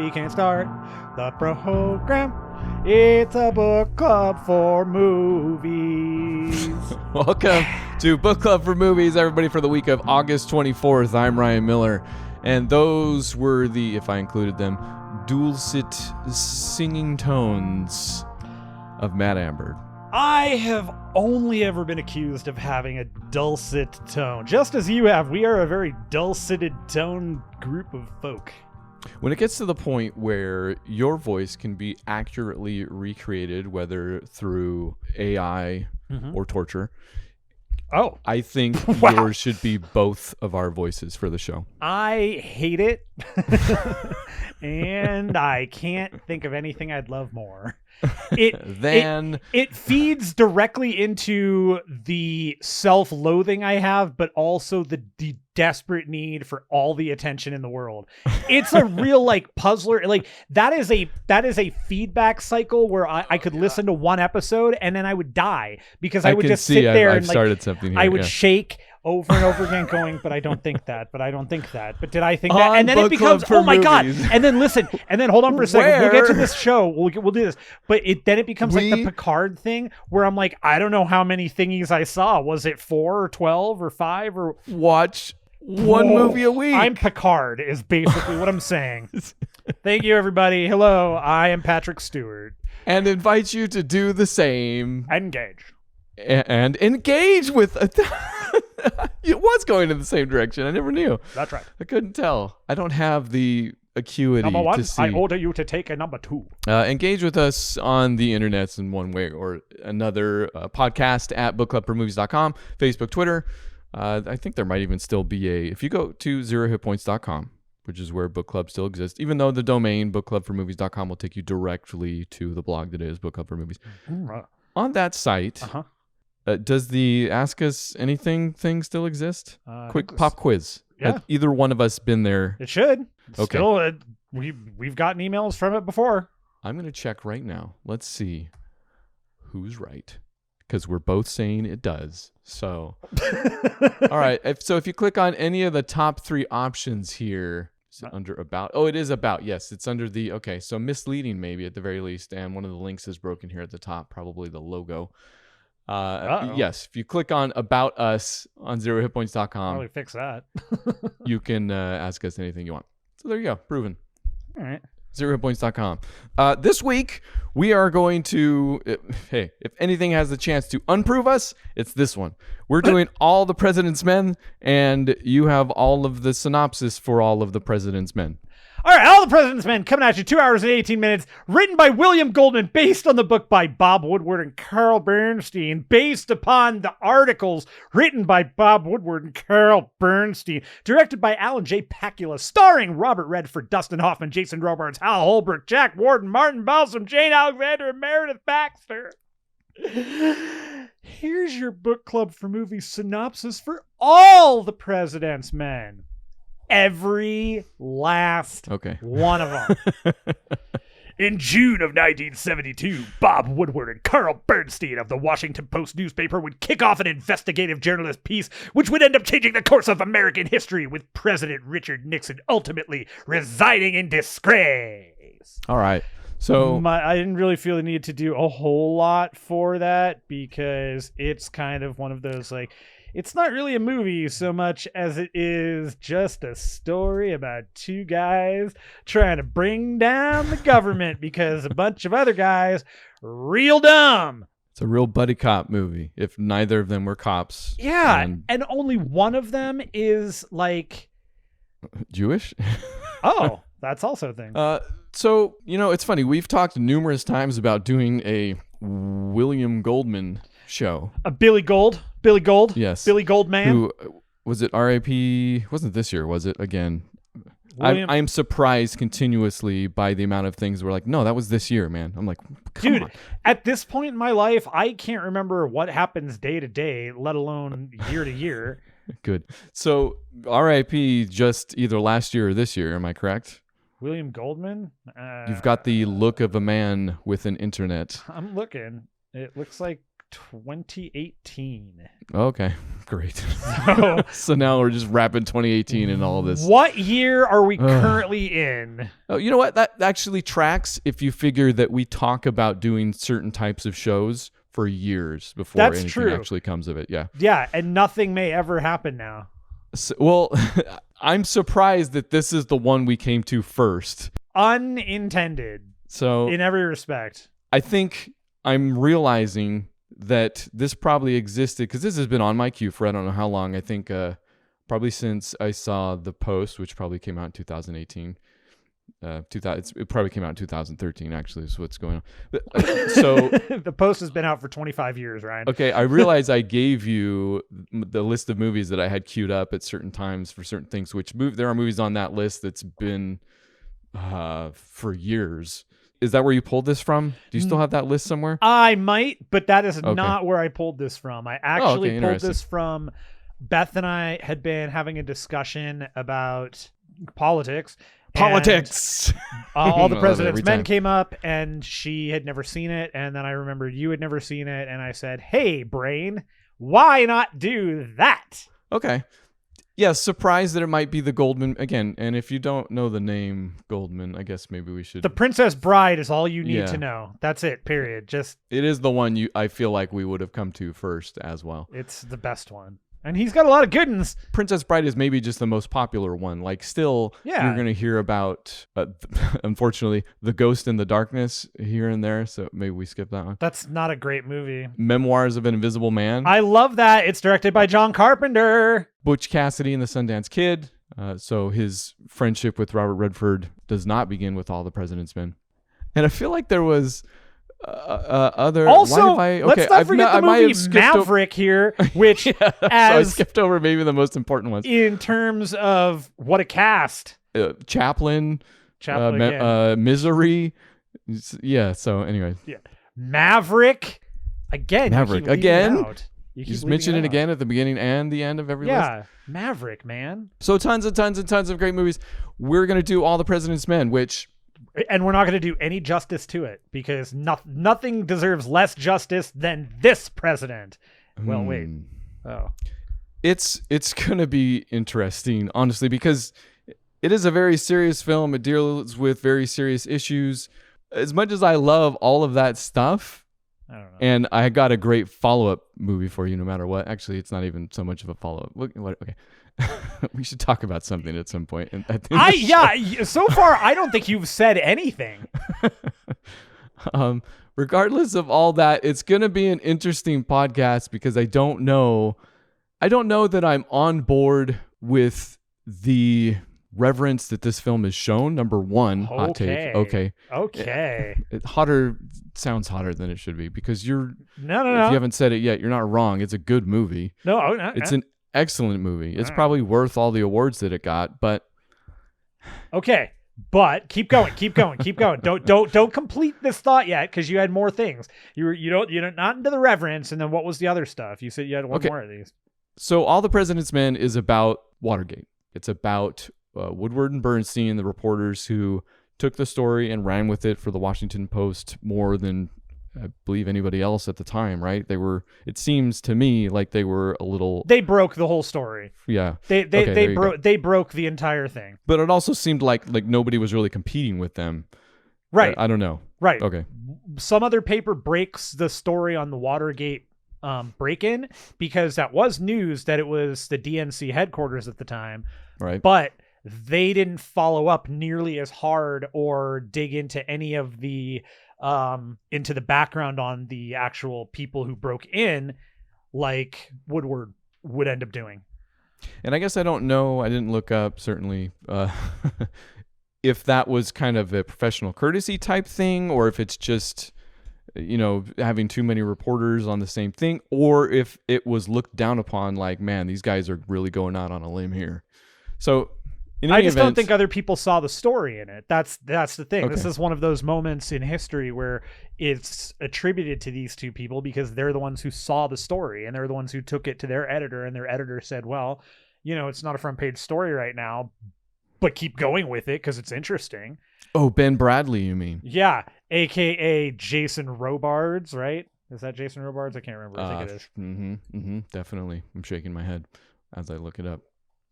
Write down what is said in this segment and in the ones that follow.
we can start the program. It's a book club for movies. Welcome to Book Club for Movies, everybody, for the week of August 24th. I'm Ryan Miller, and those were the, if I included them, dulcet singing tones of Matt Amber. I have only ever been accused of having a dulcet tone. Just as you have, we are a very dulceted tone group of folk. When it gets to the point where your voice can be accurately recreated, whether through AI or torture, I think yours should be both of our voices for the show. I hate it, and I can't think of anything I'd love more. It feeds directly into the self-loathing I have, but also the desperate need for all the attention in the world. It's a real puzzler. That is a feedback cycle where I could listen to one episode and then I would die because I would just sit there and started something here, I would shake over and over again going, but I don't think that, but did I think that? And then it becomes, oh my God. And then listen, and then hold on for a second. We'll get to this show. We'll do this. But then it becomes like the Picard thing where I'm like, I don't know how many thingies I saw. Was it 4 or 12 or 5 or watch one movie a week? I'm Picard is basically what I'm saying. Thank you, everybody. Hello, I am Patrick Stewart. And invite you to do the same. Engage. And engage with... It was going in the same direction. I never knew. That's right. I couldn't tell. I don't have the acuity number one, to see. I order you to take a number 2. Engage with us on the internets in one way or another. Podcast at bookclubformovies.com, Facebook, Twitter. I think there might even still be if you go to zerohitpoints.com, which is where book club still exists, even though the domain bookclubformovies.com will take you directly to the blog that is Book Club for Movies. On that site, does the Ask Us Anything thing still exist? Quick pop quiz. Yeah. Has either one of us been there? It should. Okay. Still, we've gotten emails from it before. I'm going to check right now. Let's see who's right. Because we're both saying it does. So, all right. So if you click on any of the top 3 options here, is it under About? Oh, it is About. Yes, it's under the, okay. So misleading maybe at the very least. And one of the links is broken here at the top, probably the logo. Yes, if you click on About Us on zerohitpoints.com, probably fix that. you can ask us anything you want. So there you go, proven. All right. zerohitpoints.com. This week, we are going to, if anything has the chance to unprove us, it's this one. We're doing All the President's Men, and you have all of the synopsis for All of the President's Men. All right, All the President's Men coming at you 2 hours and 18 minutes, written by William Goldman, based on the book by Bob Woodward and Carl Bernstein, based upon the articles written by Bob Woodward and Carl Bernstein, directed by Alan J. Pakula, starring Robert Redford, Dustin Hoffman, Jason Robards, Hal Holbrook, Jack Warden, Martin Balsam, Jane Alexander, and Meredith Baxter. Here's your book club for movies synopsis for All the President's Men. Every last one of them. In June of 1972, Bob Woodward and Carl Bernstein of the Washington Post newspaper would kick off an investigative journalist piece which would end up changing the course of American history, with President Richard Nixon ultimately resigning in disgrace. All right. So I didn't really feel the need to do a whole lot for that because it's kind of one of those it's not really a movie so much as it is just a story about 2 guys trying to bring down the government because a bunch of other guys real dumb. It's a real buddy cop movie if neither of them were cops. Yeah, and only one of them is Jewish? Oh, that's also a thing. So, it's funny. We've talked numerous times about doing a William Goldman show. A Billy Gold? Yes. Billy Goldman? Who, was it R.I.P.? Wasn't this year, was it? Again. I'm surprised continuously by the amount of things we're like, no, that was this year, man. I'm like, come on. At this point in my life, I can't remember what happens day to day, let alone year to year. Good. So, R.I.P. just either last year or this year, am I correct? William Goldman? You've got the look of a man with an internet. I'm looking. It looks like 2018. Okay, great. So, So now we're just wrapping 2018 and all this. What year are we currently in? Oh, you know what? That actually tracks if you figure that we talk about doing certain types of shows for years before anything actually comes of it. Yeah. Yeah, and nothing may ever happen now. So, well, I'm surprised that this is the one we came to first. Unintended. So in every respect. I think I'm realizing that this probably existed because this has been on my queue for I don't know how long. I think probably since I saw The Post, which probably came out in 2018. It probably came out in 2013, actually, is what's going on. So The Post has been out for 25 years, Ryan. Okay, I realize I gave you the list of movies that I had queued up at certain times for certain things, which there are movies on that list that's been for years. Is that where you pulled this from? Do you still have that list somewhere? I might, but that is not where I pulled this from. I actually pulled this from Beth and I had been having a discussion about politics. All the President's Men came up, and she had never seen it, and then I remembered you had never seen it, and I said, hey, brain, why not do that? Okay. Yeah, surprised that it might be the Goldman again. And if you don't know the name Goldman, I guess maybe we should. The Princess Bride is all you need to know. That's it, period. It is the one I feel like we would have come to first as well. It's the best one. And he's got a lot of good ones. Princess Bride is maybe just the most popular one. Like, still, you're going to hear about, unfortunately, The Ghost in the Darkness here and there. So maybe we skip that one. That's not a great movie. Memoirs of an Invisible Man. I love that. It's directed by John Carpenter. Butch Cassidy and the Sundance Kid. So his friendship with Robert Redford does not begin with All the President's Men. And I feel like there was... other also let's not forget the movie Maverick here, which so I skipped over maybe the most important ones in terms of what a cast. Chaplin, Misery, so anyway, Maverick again. You just mention it again at the beginning and the end of every list. Maverick, man. So tons and tons and tons of great movies. We're gonna do All the President's Men, and we're not going to do any justice to it because nothing deserves less justice than this president. Well, wait. Oh. It's going to be interesting, honestly, because it is a very serious film. It deals with very serious issues. As much as I love all of that stuff, I don't know. And I got a great follow-up movie for you no matter what. Actually, it's not even so much of a follow-up. Okay. We should talk about something at some point. So far, I don't think you've said anything. Regardless of all that, it's going to be an interesting podcast because I don't know that I'm on board with the reverence that this film has shown. Number one, hot take. Okay. It sounds hotter than it should be because no. If you haven't said it yet, you're not wrong. It's a good movie. It's an excellent movie. It's probably worth all the awards that it got, but okay. But keep going. Don't complete this thought yet because you had more things. You're not into the reverence, and then what was the other stuff? You said you had one more of these. So All the President's Men is about Watergate. It's about Woodward and Bernstein, the reporters who took the story and ran with it for the Washington Post more than I believe anybody else at the time, right? It seems to me like they were a little... They broke the whole story. Yeah. They broke the entire thing. But it also seemed like nobody was really competing with them. Right. I don't know. Right. Okay. Some other paper breaks the story on the Watergate break-in because that was news that it was the DNC headquarters at the time. Right. But they didn't follow up nearly as hard or dig into any of the... into the background on the actual people who broke in like Woodward would end up doing. And I guess I don't know, I didn't look up certainly if that was kind of a professional courtesy type thing or if it's just having too many reporters on the same thing or if it was looked down upon like, man, these guys are really going out on a limb here. So I just don't think other people saw the story in it. That's the thing. Okay. This is one of those moments in history where it's attributed to these two people because they're the ones who saw the story and they're the ones who took it to their editor and their editor said, well, it's not a front page story right now, but keep going with it because it's interesting. Oh, Ben Bradley, you mean? Yeah, a.k.a. Jason Robards, right? Is that Jason Robards? I can't remember. I think it is. Definitely. I'm shaking my head as I look it up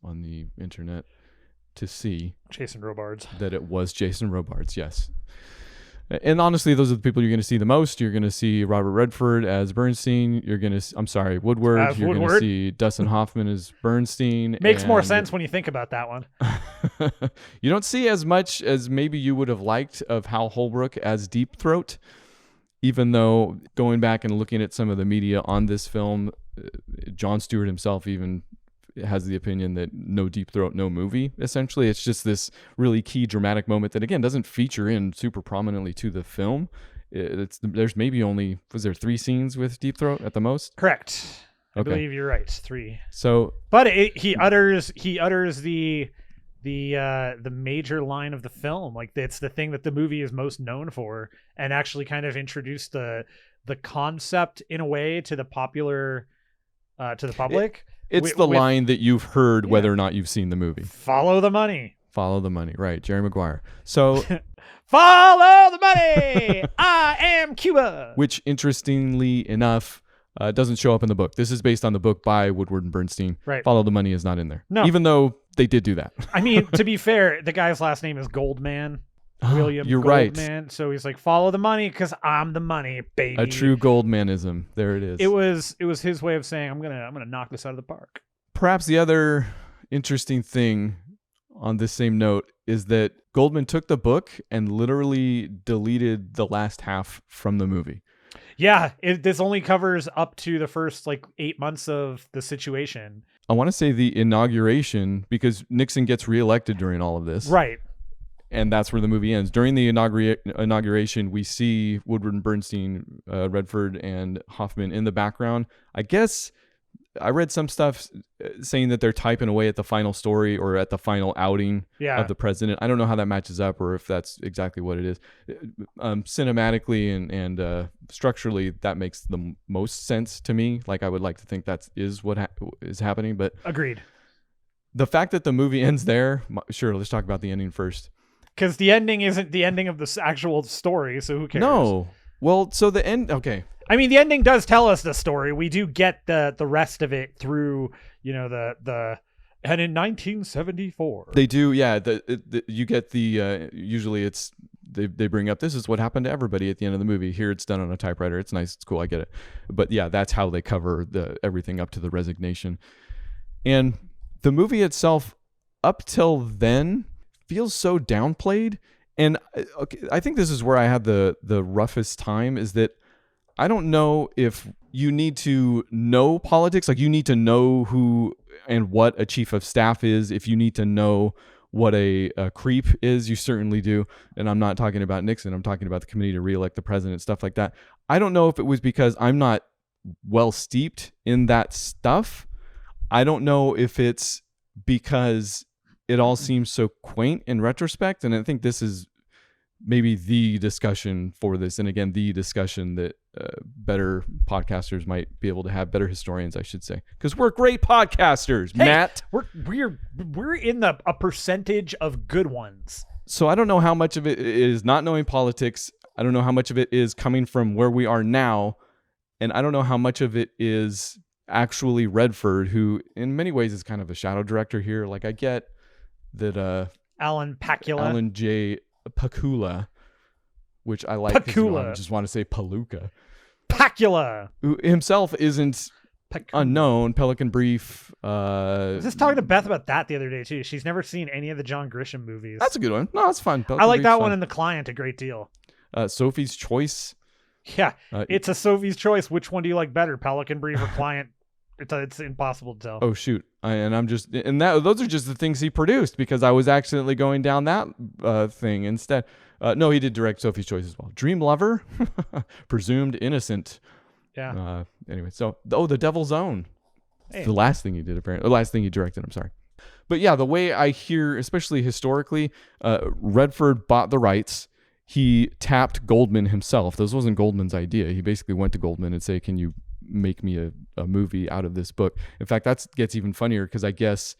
on the internet to see Jason Robards. That it was Jason Robards, yes. And honestly, those are the people you're going to see the most. You're going to see Robert Redford as Bernstein. Woodward. You're going to see Dustin Hoffman as Bernstein. Makes more sense when you think about that one. You don't see as much as maybe you would have liked of Hal Holbrook as Deep Throat, even though going back and looking at some of the media on this film, Jon Stewart himself even has the opinion that no Deep Throat, no movie. Essentially, it's just this really key dramatic moment that, again, doesn't feature in super prominently to the film. There's maybe only, was there 3 scenes with Deep Throat at the most? Correct. I believe you're right. 3. So, but he utters the major line of the film. Like, it's the thing that the movie is most known for, and actually kind of introduced the concept in a way to the popular to the public. It's the line that you've heard whether or not you've seen the movie. Follow the money. Follow the money. Right. Jerry Maguire. So follow the money. I am Cuba. Which, interestingly enough, doesn't show up in the book. This is based on the book by Woodward and Bernstein. Right. Follow the money is not in there. No. Even though they did do that. I mean, to be fair, the guy's last name is Goldman. William You're Goldman. right. So he's like, follow the money because I'm the money, baby. A true Goldmanism. There it is. It was his way of saying, I'm gonna knock this out of the park. Perhaps the other interesting thing on this same note is that Goldman took the book and literally deleted the last half from the movie. Yeah, this only covers up to the first 8 months of the situation. I want to say the inauguration, because Nixon gets reelected during all of this. Right. And that's where the movie ends. During the inauguration, we see Woodward and Bernstein, Redford and Hoffman in the background. I guess I read some stuff saying that they're typing away at the final story or at the final outing of the president. I don't know how that matches up or if that's exactly what it is. Cinematically and structurally, that makes the most sense to me. I would like to think that is what is happening. But agreed. The fact that the movie ends there, sure, let's talk about the ending first. Because the ending isn't the ending of the actual story, so who cares? No. Well, so the end, okay. I mean, the ending does tell us the story. We do get the rest of it through, the and in 1974. They do, yeah. You get the usually it's they bring up this is what happened to everybody at the end of the movie. Here it's done on a typewriter. It's nice, it's cool, I get it. But yeah, that's how they cover everything up to the resignation. And the movie itself, up till then, feels so downplayed. And I think this is where I had the roughest time, is that I don't know if you need to know politics, you need to know who and what a chief of staff is. If you need to know what a creep is, you certainly do. And I'm not talking about Nixon. I'm talking about the committee to reelect the president, stuff like that. I don't know if it was because I'm not well steeped in that stuff. I don't know if it's because it all seems so quaint in retrospect. And I think this is maybe the discussion for this. And again, the discussion that better podcasters might be able to have, better historians, I should say, because we're great podcasters, hey, Matt. We're in a percentage of good ones. So I don't know how much of it is not knowing politics. I don't know how much of it is coming from where we are now. And I don't know how much of it is actually Redford, who in many ways is kind of a shadow director here. I get that Alan J. Pakula, which I like because I just want to say Palooka. Pakula, who himself isn't unknown. Pelican Brief. I was just talking to Beth about that the other day too. She's never seen any of the John Grisham movies. That's a good one. No, that's fun. I like that one in The Client a great deal. Sophie's Choice. Yeah, it's a Sophie's Choice. Which one do you like better, Pelican Brief or Client? It's impossible to tell. Oh shoot! Those are just the things he produced, because I was accidentally going down that thing instead. No, he did direct Sophie's Choice as well. Dream Lover, Presumed Innocent. Yeah. Anyway, so The Devil's Own. Hey. The last thing he did, apparently. The last thing he directed. I'm sorry. But yeah, the way I hear, especially historically, Redford bought the rights. He tapped Goldman himself. This wasn't Goldman's idea. He basically went to Goldman and said, "Can you make me a movie out of this book?" In fact, that gets even funnier, because I guess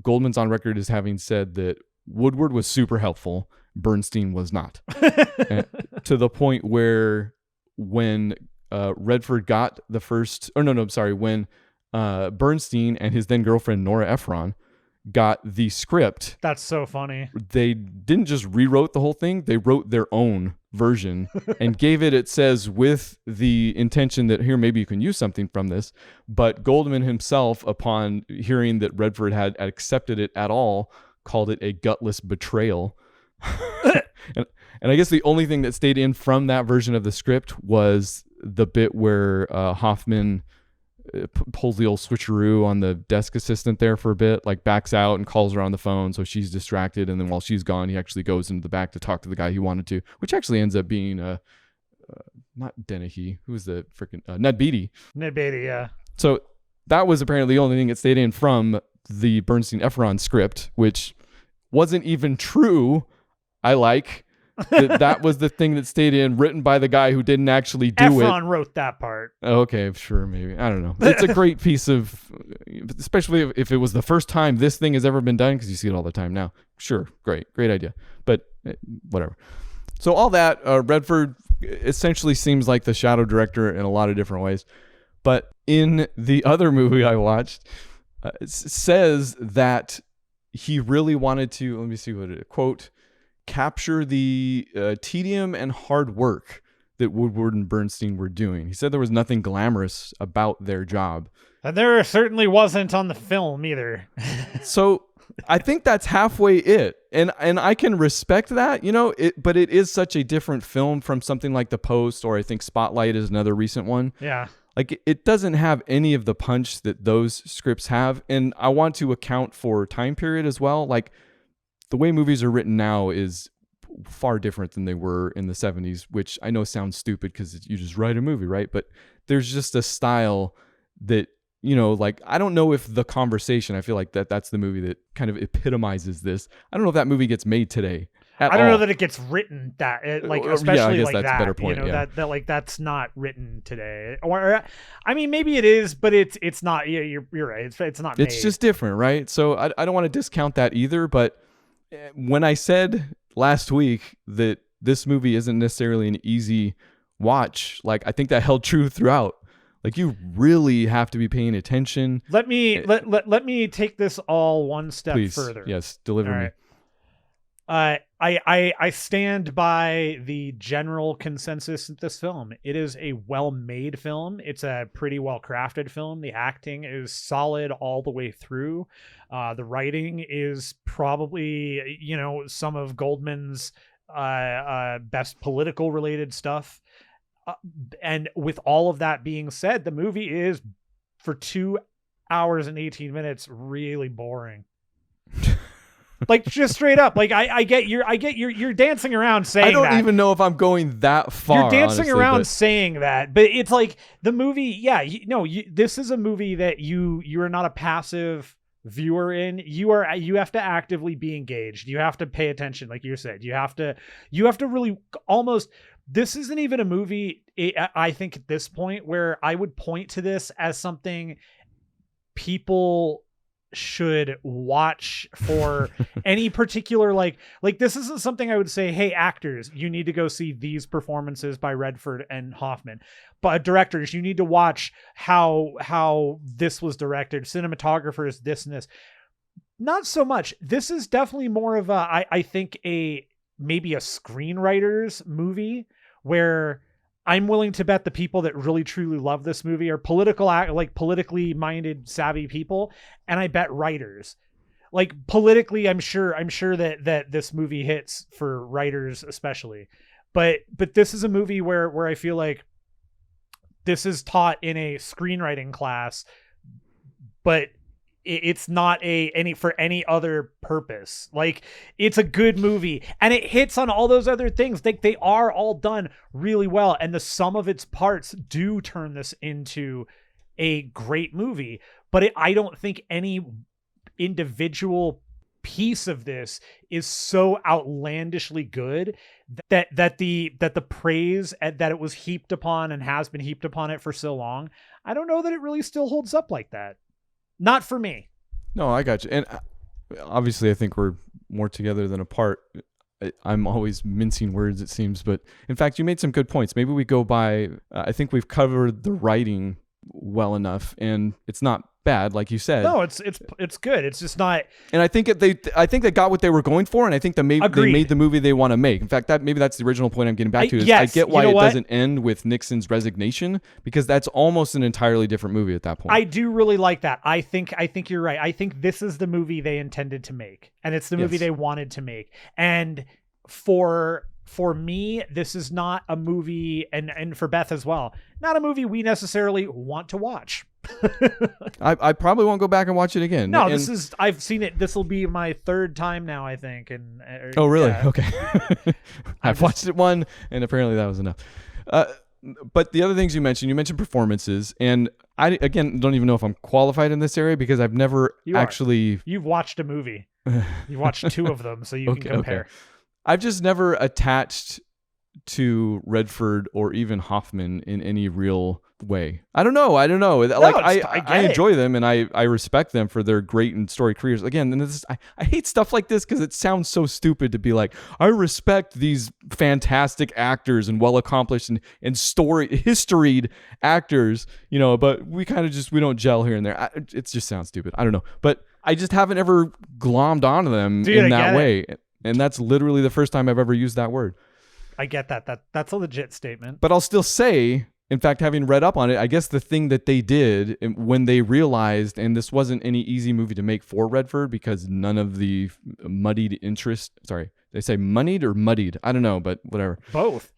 Goldman's on record as having said that Woodward was super helpful, Bernstein was not. To the point where when Redford got the first, or no, I'm sorry, when Bernstein and his then girlfriend Nora Ephron got the script. That's so funny. They didn't just rewrote the whole thing, they wrote their own version and gave it says, with the intention that here, maybe you can use something from this. But Goldman himself, upon hearing that Redford had accepted it at all, called it a gutless betrayal. And I guess the only thing that stayed in from that version of the script was the bit where Hoffman pulls the old switcheroo on the desk assistant there for a bit, like backs out and calls her on the phone, so she's distracted, and then while she's gone, he actually goes into the back to talk to the guy he wanted to, which actually ends up being not Dennehy, who was the freaking Ned Beatty. Ned Beatty, yeah. So that was apparently the only thing that stayed in from the Bernstein Ephron script, which wasn't even true. I like that was the thing that stayed in, written by the guy who didn't actually do it. Ephron wrote that part. Okay, sure, maybe. I don't know. It's a great piece of, especially if it was the first time this thing has ever been done, because you see it all the time now. Sure, great idea. But whatever. So all that, Redford essentially seems like the shadow director in a lot of different ways. But in the other movie I watched, it says that he really wanted to, let me see what it, quote, capture the tedium and hard work that Woodward and Bernstein were doing. He said there was nothing glamorous about their job. And there certainly wasn't on the film either. So I think that's halfway it. And I can respect that, but it is such a different film from something like The Post, or I think Spotlight is another recent one. Yeah. Like it doesn't have any of the punch that those scripts have. And I want to account for time period as well. Like, the way movies are written now is far different than they were in the 70s, which I know sounds stupid because you just write a movie, right? But there's just a style that, like, I don't know if The Conversation, I feel like that's the movie that kind of epitomizes this. I don't know if that movie gets made today. I don't know that it gets written especially yeah, I guess like that's that. A better point, that like that's not written today. Or I mean, maybe it is, but it's not. Yeah, you're right. It's not. It's just different, right? So I don't want to discount that either, but when I said last week that this movie isn't necessarily an easy watch, like I think that held true throughout. Like you really have to be paying attention. Let me take this all one step further. Yes, deliver me. I stand by the general consensus of this film. It is a well-made film. It's a pretty well-crafted film. The acting is solid all the way through. The writing is probably, some of Goldman's best political related stuff. And with all of that being said, the movie is, for 2 hours and 18 minutes, really boring. Like, just straight up. Like, I get you're dancing around saying that. I don't even know if I'm going that far. You're dancing honestly, around saying that, but it's like the movie. Yeah, this is a movie that you are not a passive viewer in. You have to actively be engaged. You have to pay attention, like you said. You have to really almost. This isn't even a movie, I think, at this point, where I would point to this as something people should watch for any particular like this isn't something I would say, hey, actors, you need to go see these performances by Redford and Hoffman, but directors, you need to watch how this was directed, cinematographers, this and this. Not so much. This is definitely more of I think maybe a screenwriter's movie, where I'm willing to bet the people that really truly love this movie are politically minded, savvy people, and I bet writers. Like, politically, I'm sure that this movie hits for writers especially. But this is a movie where I feel like this is taught in a screenwriting class, but it's not for any other purpose. Like, it's a good movie and it hits on all those other things. They are all done really well, and the sum of its parts do turn this into a great movie. But I don't think any individual piece of this is so outlandishly good that the praise that it was heaped upon and has been heaped upon it for so long, I don't know that it really still holds up like that. Not for me. No, I got you. And obviously I think we're more together than apart. I'm always mincing words, it seems, but in fact, you made some good points. Maybe we go by, I think we've covered the writing well enough, and it's not bad, like you said. No, it's good. It's just not. And I think they got what they were going for, and I think they made the movie they want to make. In fact, maybe that's the original point I'm getting back to. I get why it doesn't end with Nixon's resignation, because that's almost an entirely different movie at that point. I do really like that. I think you're right. I think this is the movie they intended to make, and it's the movie they wanted to make. And for me, this is not a movie, and for Beth as well, not a movie we necessarily want to watch. I probably won't go back and watch it again. No, I've seen it. This will be my third time now, I think. Oh, really? Yeah. Okay. I've watched it one, and apparently that was enough. But the other things you mentioned performances, and I, again, don't even know if I'm qualified in this area because I've never You've watched a movie. You've watched 2 of them, so you can compare. Okay. I've just never attached to Redford or even Hoffman in any real way. I don't know. Like I enjoy them, and I respect them for their great and storied careers. Again, and I hate stuff like this because it sounds so stupid to be like, I respect these fantastic actors and well accomplished and historied actors, but we kind of we don't gel here and there. It just sounds stupid. I don't know, but I just haven't ever glommed onto them in that way. And that's literally the first time I've ever used that word. I get that. That's a legit statement. But I'll still say, in fact, having read up on it, I guess the thing that they did when they realized, and this wasn't any easy movie to make for Redford because none of the moneyed interest, sorry, they say moneyed or muddied? I don't know, but whatever. Both.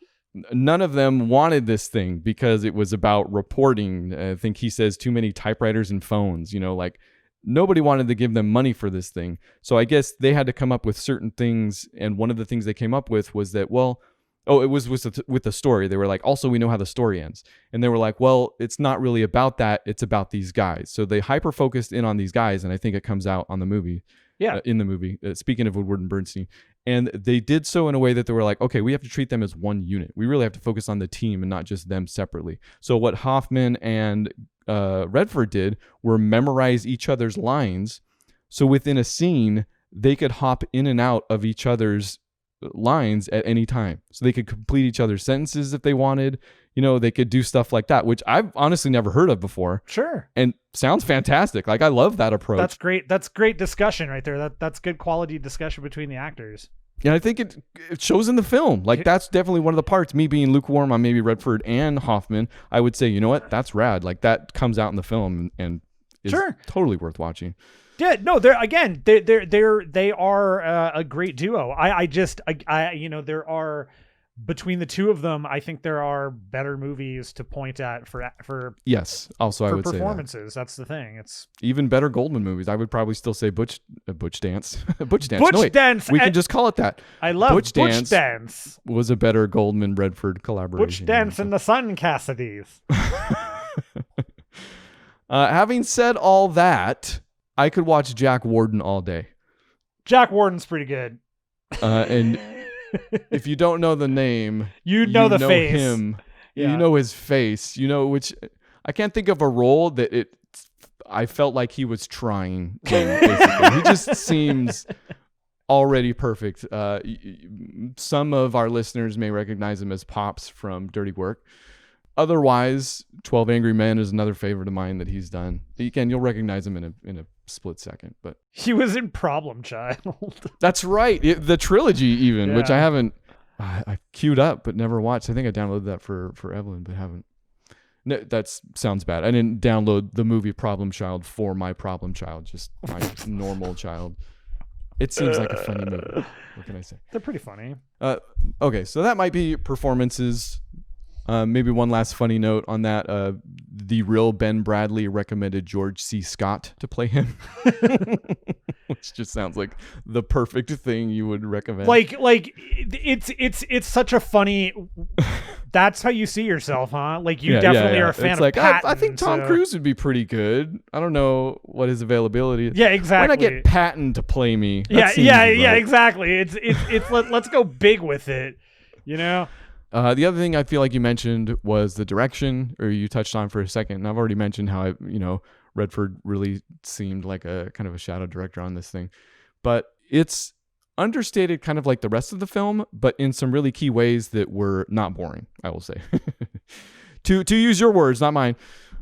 None of them wanted this thing because it was about reporting. I think he says too many typewriters and phones, like nobody wanted to give them money for this thing. So I guess they had to come up with certain things. And one of the things they came up with was that, it was with the story. They were like, also, we know how the story ends. And they were like, well, it's not really about that. It's about these guys. So they hyper-focused in on these guys, and I think it comes out on the movie. Yeah. In the movie, speaking of Woodward and Bernstein. And they did so in a way that they were like, okay, we have to treat them as one unit. We really have to focus on the team and not just them separately. So what Hoffman and Redford did were memorize each other's lines. So within a scene, they could hop in and out of each other's lines at any time. So they could complete each other's sentences if they wanted. They could do stuff like that, which I've honestly never heard of before. Sure. And sounds fantastic. Like, I love that approach. That's great. That's great discussion right there. That's good quality discussion between the actors. Yeah, I think it shows in the film. Like, that's definitely one of the parts. Me being lukewarm on maybe Redford and Hoffman, I would say, you know what? That's rad. Like, that comes out in the film and is totally worth watching. Yeah, no, they are a great duo. There are, between the two of them, I think there are better movies to point at for yes. Also, I would say performances. That's the thing. It's even better Goldman movies. I would probably still say Butch Dance. Butch Dance. Butch Dance. We can just call it that. I love Butch Dance. Was a better Goldman Redford collaboration. Butch Dance and the Sun Cassidys. Having said all that, I could watch Jack Warden all day. Jack Warden's pretty good. And if you don't know the name, you know the face. Him. Yeah. You know his face. Which I can't think of a role that I felt like he was trying. Basically, he just seems already perfect. Some of our listeners may recognize him as Pops from Dirty Work. Otherwise, 12 Angry Men is another favorite of mine that he's done. Again, you'll recognize him in a split second, but he was in Problem Child. That's right, the trilogy even, which I haven't. I queued up but never watched. I think I downloaded that for Evelyn, but haven't. No, that sounds bad. I didn't download the movie Problem Child for my problem child, just my normal child. It seems like a funny movie. What can I say? They're pretty funny. Okay, so that might be performances. Maybe one last funny note on that. The real Ben Bradley recommended George C. Scott to play him, which just sounds like the perfect thing you would recommend. Like it's such a funny. That's how you see yourself, huh? Like you definitely are a fan of Patton. I think Tom Cruise would be pretty good. I don't know what his availability is. Yeah, exactly. Why not get Patton to play me? Yeah, exactly. It's let's go big with it. The other thing I feel like you mentioned was the direction, or you touched on for a second. And I've already mentioned how Redford really seemed like a kind of a shadow director on this thing, but it's understated kind of like the rest of the film, but in some really key ways that were not boring, I will say. To use your words, not mine.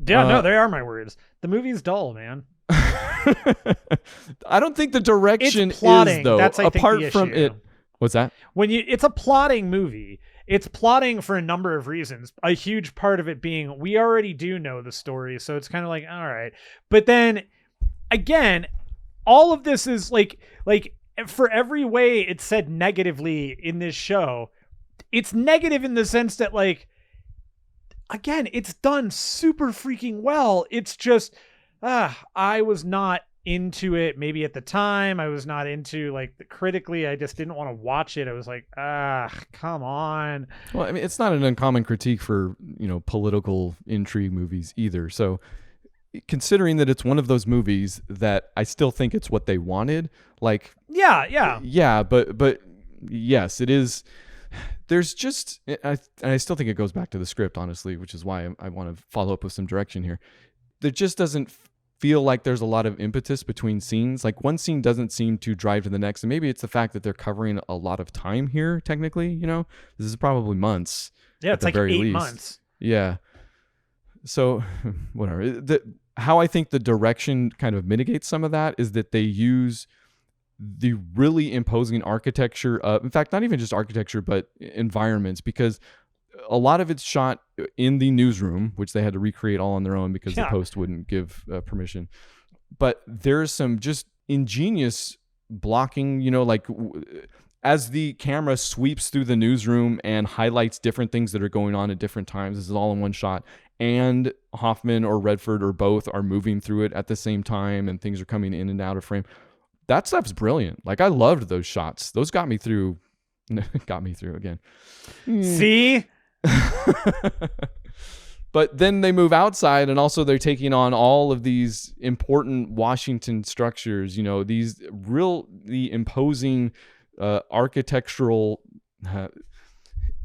Yeah, no, they are my words. The movie's dull, man. I don't think the direction it's plotting. is, though. That's, I think, apart the from issue. it. What's that? It's a plotting movie. It's plotting for a number of reasons. A huge part of it being we already do know the story, so it's kind of like, all right. But then again, all of this is like for every way it's said negatively in this show, it's negative in the sense that, like, again, it's done super freaking well. It's just I was not into it. Maybe at the time I was not into, like, critically, I just didn't want to watch it. I was like, come on. Well, I mean, it's not an uncommon critique for, political intrigue movies either. So considering that it's one of those movies that I still think it's what they wanted, like, yeah, but yes, it is. There's just, I still think it goes back to the script, honestly, which is why I want to follow up with some direction here. There just doesn't feel like there's a lot of impetus between scenes. Like, one scene doesn't seem to drive to the next, and maybe it's the fact that they're covering a lot of time here. Technically, this is probably months. Yeah, it's like very 8 least. months. Yeah. So whatever. How I think the direction kind of mitigates some of that is that they use the really imposing architecture of, in fact, not even just architecture, but environments, because a lot of it's shot in the newsroom, which they had to recreate all on their own because the Post wouldn't give permission. But there's some just ingenious blocking, as the camera sweeps through the newsroom and highlights different things that are going on at different times. This is all in one shot. And Hoffman or Redford or both are moving through it at the same time, and things are coming in and out of frame. That stuff's brilliant. Like, I loved those shots. Those got me through again. See? But then they move outside, and also they're taking on all of these important Washington structures, these really imposing architectural.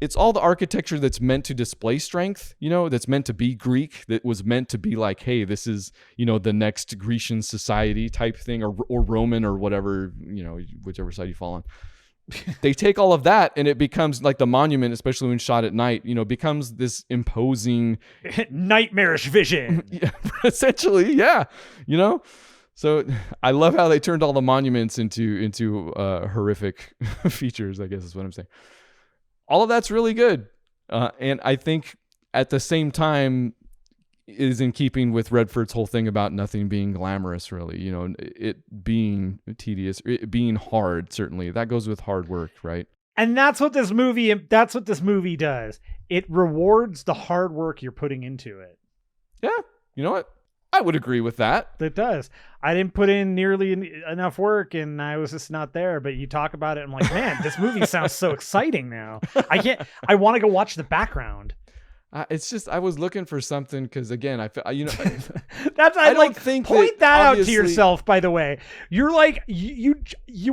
It's all the architecture that's meant to display strength, that's meant to be Greek, that was meant to be like, hey, this is, the next Grecian society type thing, or Roman, or whatever, whichever side you fall on. They take all of that, and it becomes like the monument, especially when shot at night, becomes this imposing nightmarish vision. Yeah, essentially. Yeah. So I love how they turned all the monuments into horrific features, I guess is what I'm saying. All of that's really good. And I think at the same time is in keeping with Redford's whole thing about nothing being glamorous, really, it being tedious, it being hard. Certainly that goes with hard work. Right. And that's what this movie does. It rewards the hard work you're putting into it. Yeah. You know what? I would agree with that. It does. I didn't put in nearly enough work, and I was just not there. But you talk about it, I'm like, man, this movie sounds so exciting now. I want to go watch the background. It's just, I was looking for something because, again, I feel, that's I don't think point that out to yourself. By the way, you're like you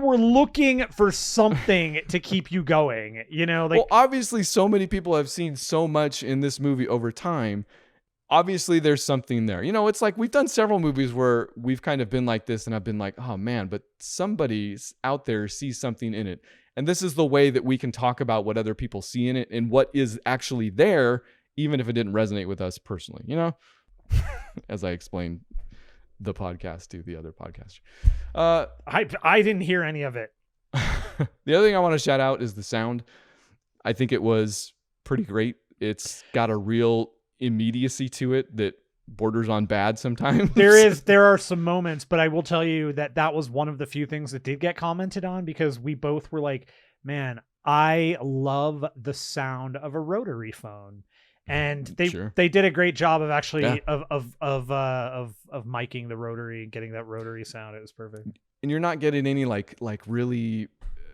were looking for something to keep you going. Well, obviously, so many people have seen so much in this movie over time. Obviously, there's something there. It's like we've done several movies where we've kind of been like this, and I've been like, oh man, but somebody out there sees something in it. And this is the way that we can talk about what other people see in it and what is actually there, even if it didn't resonate with us personally, as I explained the podcast to the other podcaster. I didn't hear any of it. The other thing I want to shout out is the sound. I think it was pretty great. It's got a real immediacy to it that borders on bad sometimes. There are some moments, but I will tell you that was one of the few things that did get commented on, because we both were like, man, I love the sound of a rotary phone. And they did a great job of actually of miking the rotary and getting that rotary sound. It was perfect. And you're not getting any like really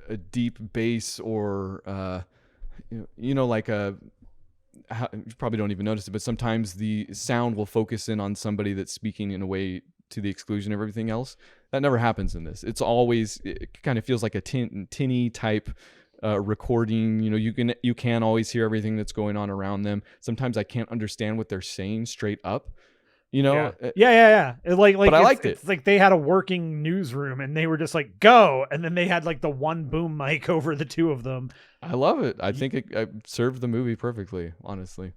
a deep bass or like a, you probably don't even notice it, but sometimes the sound will focus in on somebody that's speaking in a way to the exclusion of everything else. That never happens in this. It's always, it kind of feels like a tinny type recording. You can always hear everything that's going on around them. Sometimes I can't understand what they're saying straight up, You know? Yeah. But I liked it. It's like they had a working newsroom and they were just like, go. And then they had like the one boom mic over the two of them. I love it. I think it served the movie perfectly, honestly.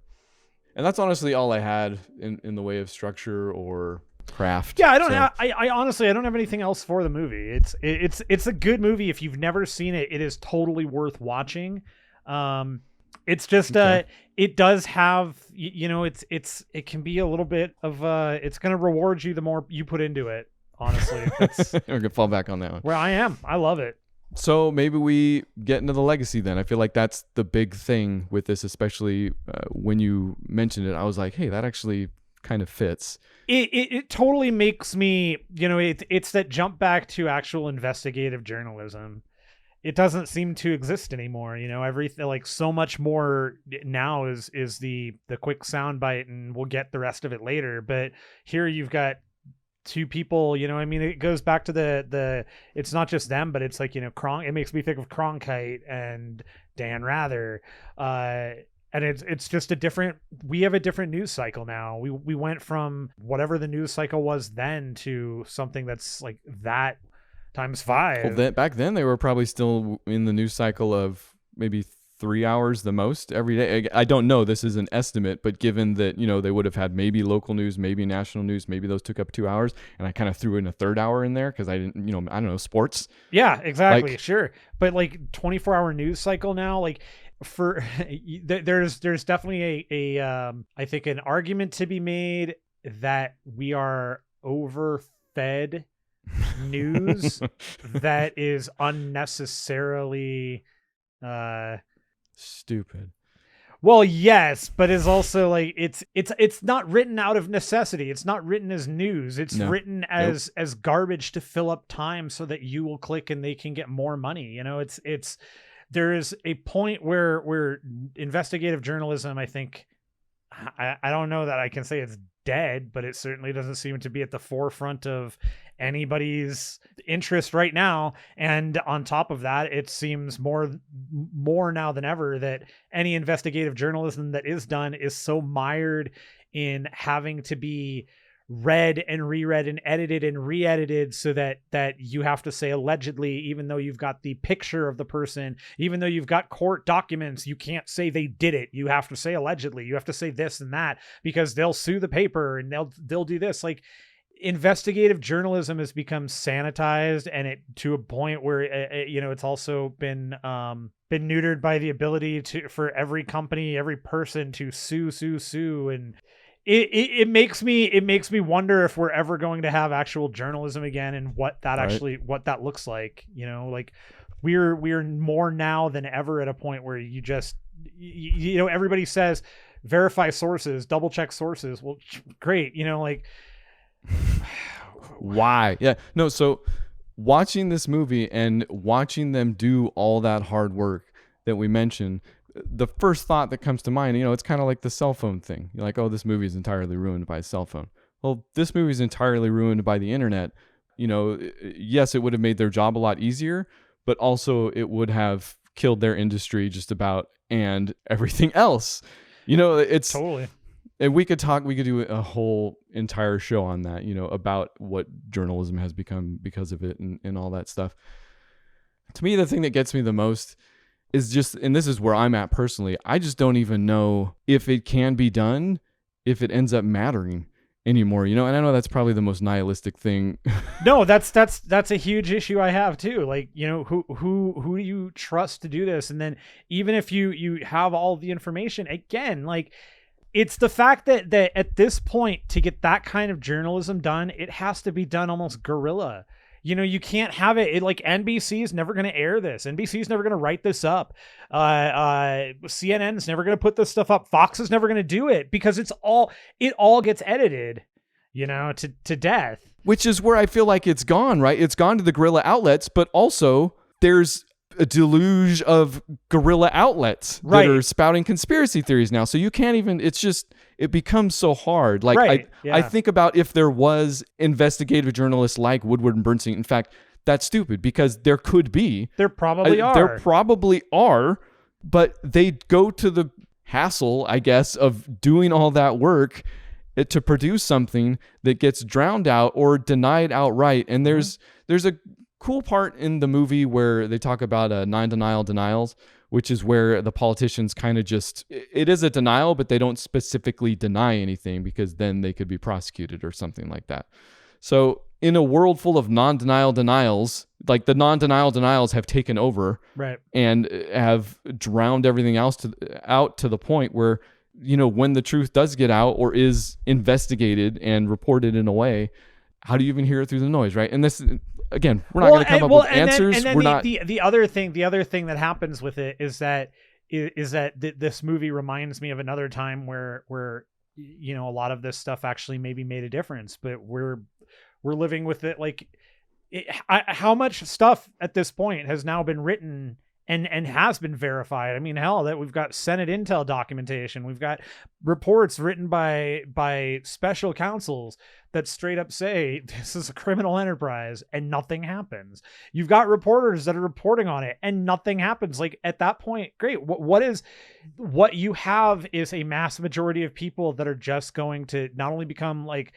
And that's honestly all I had in the way of structure or craft. Yeah, I honestly I don't have anything else for the movie. It's a good movie. If you've never seen it, it is totally worth watching. It's just it does have, you know, it can be a little bit of it's going to reward you the more you put into it, honestly. We're going to fall back on that one. Where I am. I love it. So maybe we get into the legacy then. I feel like that's the big thing with this, especially when you mentioned it. I was like, hey, that actually kind of fits. It totally makes me, you know, it's that jump back to actual investigative journalism. It doesn't seem to exist anymore. You know, everything, like, so much more now is the quick soundbite, and we'll get the rest of it later. But here you've got two people, you know, I mean, it goes back to the it's not just them, but it's like, you know, it makes me think of Cronkite and Dan Rather. And it's just we have a different news cycle now. We went from whatever the news cycle was then to something that's like that times 5. Well, back then they were probably still in the news cycle of maybe 3 hours the most every day. I don't know. This is an estimate, but given that, you know, they would have had maybe local news, maybe national news, maybe those took up 2 hours, and I kind of threw in a third hour in there because I didn't, you know, I don't know, sports. Yeah, exactly. Like, sure. But like 24-hour news cycle now, like for there's definitely a I think an argument to be made that we are overfed news that is unnecessarily stupid. Well, yes, but is also like it's not written out of necessity. It's not written as news. It's written as garbage to fill up time so that you will click and they can get more money. You know, there is a point where investigative journalism, I think, I don't know that I can say it's dead, but it certainly doesn't seem to be at the forefront of anybody's interest right now. And on top of that, it seems more now than ever that any investigative journalism that is done is so mired in having to be read and reread and edited and re-edited so that you have to say allegedly, even though you've got the picture of the person, even though you've got court documents, you can't say they did it. You have to say allegedly. You have to say this and that because they'll sue the paper and they'll do this. Like, investigative journalism has become sanitized, and it to a point where you know, it's also been neutered by the ability for every company, every person to sue and it makes me wonder if we're ever going to have actual journalism again, and what that looks like. You know, like we're more now than ever at a point where you just you know, everybody says verify sources, double check sources. Well, great, you know, like why? Yeah, no. So watching this movie and watching them do all that hard work that we mentioned, the first thought that comes to mind, you know, it's kind of like the cell phone thing. You're like, oh, this movie is entirely ruined by a cell phone. Well, this movie is entirely ruined by the internet. You know, yes, it would have made their job a lot easier, but also it would have killed their industry just about, and everything else. You know, it's totally. And we could do a whole entire show on that, you know, about what journalism has become because of it and all that stuff. To me, the thing that gets me the most is just, and this is where I'm at personally, I just don't even know if it can be done, if it ends up mattering anymore, you know. And I know that's probably the most nihilistic thing. No, that's a huge issue I have too. Like, you know, who do you trust to do this? And then even if you have all the information, again, like, it's the fact that at this point, to get that kind of journalism done, it has to be done almost guerrilla. You know, you can't have it like NBC is never going to air this. NBC is never going to write this up. CNN's never going to put this stuff up. Fox is never going to do it because it all gets edited, you know, to death. Which is where I feel like it's gone, right? It's gone to the guerrilla outlets, but also there's a deluge of guerrilla outlets that are spouting conspiracy theories now. So you can't even, it becomes so hard. Like I think about if there was investigative journalists like Woodward and Bernstein. In fact, that's stupid because there could be. There probably are. There probably are, but they go to the hassle, I guess, of doing all that work to produce something that gets drowned out or denied outright. And there's a cool part in the movie where they talk about non-denial denials, which is where the politicians kind of just, it is a denial, but they don't specifically deny anything because then they could be prosecuted or something like that. So in a world full of non-denial denials, like the non-denial denials have taken over, right, and have drowned everything else out to the point where, you know, when the truth does get out or is investigated and reported in a way, how do you even hear it through the noise, right? And this, again, we're not going to come up with answers. Then the other thing that happens with it is that this movie reminds me of another time where you know, a lot of this stuff actually maybe made a difference, but we're living with it. Like, how much stuff at this point has now been written and has been verified? I mean, hell, that we've got Senate intel documentation, we've got reports written by special counsels that straight up say this is a criminal enterprise and nothing happens. You've got reporters that are reporting on it and nothing happens. Like, at that point, great. What you have is a mass majority of people that are just going to not only become like,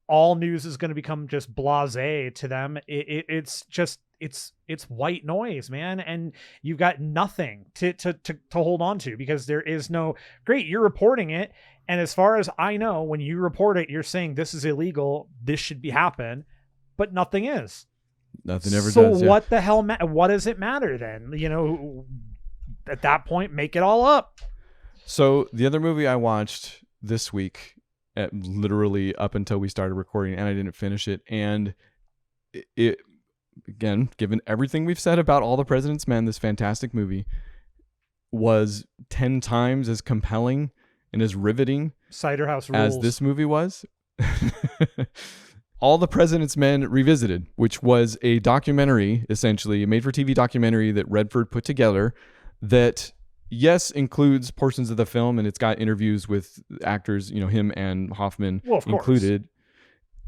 all news is going to become just blasé to them. It's just, it's white noise, man. And you've got nothing to hold on to, because there is no, great, you're reporting it. And as far as I know, when you report it, you're saying this is illegal, this should be happen, but nothing is. Nothing ever does. So what the hell, what does it matter then? You know, at that point, make it all up. So the other movie I watched this week, literally up until we started recording, and I didn't finish it, and it again, given everything we've said about All the President's Men, this fantastic movie was 10 times as compelling and as riveting Cider House Rules as this movie was. All the President's Men Revisited, which was a documentary, essentially a made-for-TV documentary that Redford put together that, yes, includes portions of the film, and it's got interviews with actors, you know, him and Hoffman included,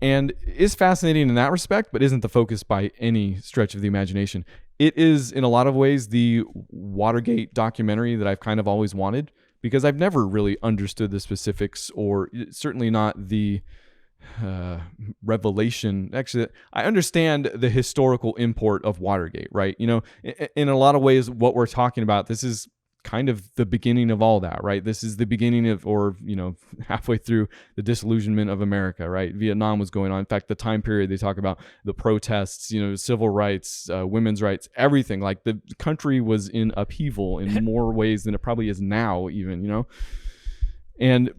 and is fascinating in that respect, but isn't the focus by any stretch of the imagination. It is, in a lot of ways, the Watergate documentary that I've kind of always wanted, because I've never really understood the specifics, or certainly not the revelation. Actually, I understand the historical import of Watergate, right? You know, in a lot of ways, what we're talking about, this is kind of the beginning of all that, right? This is the beginning of, or, you know, halfway through the disillusionment of America, right? Vietnam was going on. In fact, the time period they talk about, the protests, you know, civil rights, women's rights, everything. Like, the country was in upheaval in more ways than it probably is now, even, you know? And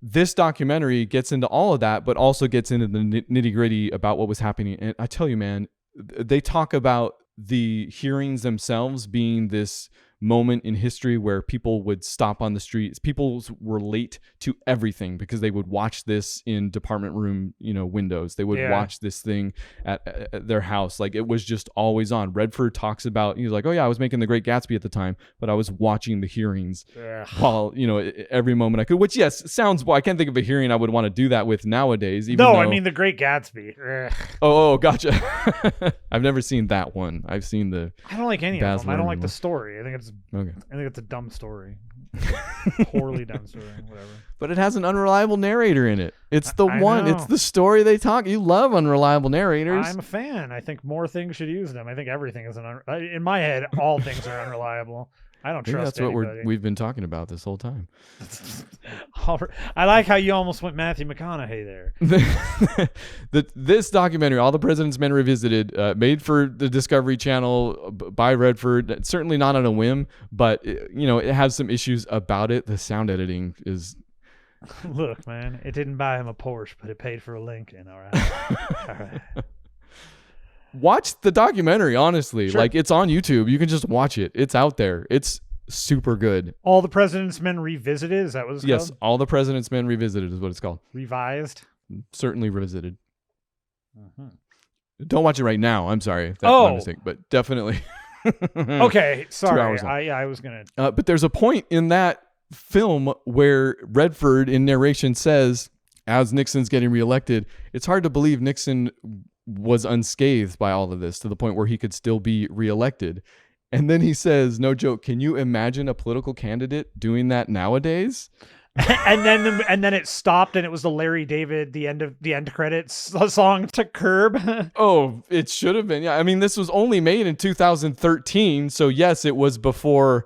this documentary gets into all of that, but also gets into the nitty gritty about what was happening. And I tell you, man, they talk about the hearings themselves being this moment in history where people would stop on the streets. People were late to everything because they would watch this in department room, you know, windows. They would watch this thing at their house. Like, it was just always on. Redford talks about, he's like, oh yeah, I was making The Great Gatsby at the time, but I was watching the hearings while, you know, every moment I could, which, yes, sounds, well, I can't think of a hearing I would want to do that with nowadays. Even though, I mean The Great Gatsby. Oh, gotcha. I've never seen that one. I've seen the, I don't like any of them. I don't like the story. I think it's a dumb story. Poorly done story, whatever. But it has an unreliable narrator in it. It's the one. It's the story they talk. You love unreliable narrators. I'm a fan. I think more things should use them. I think everything is in my head, all things are unreliable. I don't trust anybody. That's what we've been talking about this whole time. I like how you almost went Matthew McConaughey there. This documentary, All the President's Men Revisited, made for the Discovery Channel by Redford. Certainly not on a whim, but you know, it has some issues about it. The sound editing is. Look, man, it didn't buy him a Porsche, but it paid for a Lincoln. All right. All right. Watch the documentary, honestly. Sure. Like, it's on YouTube. You can just watch it. It's out there. It's super good. All the President's Men Revisited? Is that what it's called? Yes, All the President's Men Revisited is what it's called. Revised? Certainly revisited. Uh-huh. Don't watch it right now. I'm sorry. That's my mistake, but definitely. Okay, sorry. I was going to... But there's a point in that film where Redford, in narration, says, as Nixon's getting reelected, it's hard to believe Nixon was unscathed by all of this to the point where he could still be reelected. And then he says, no joke, can you imagine a political candidate doing that nowadays? and then it stopped, and it was the Larry David, the end credits song to Curb. Oh, it should have been. Yeah, I mean, this was only made in 2013, so yes, it was before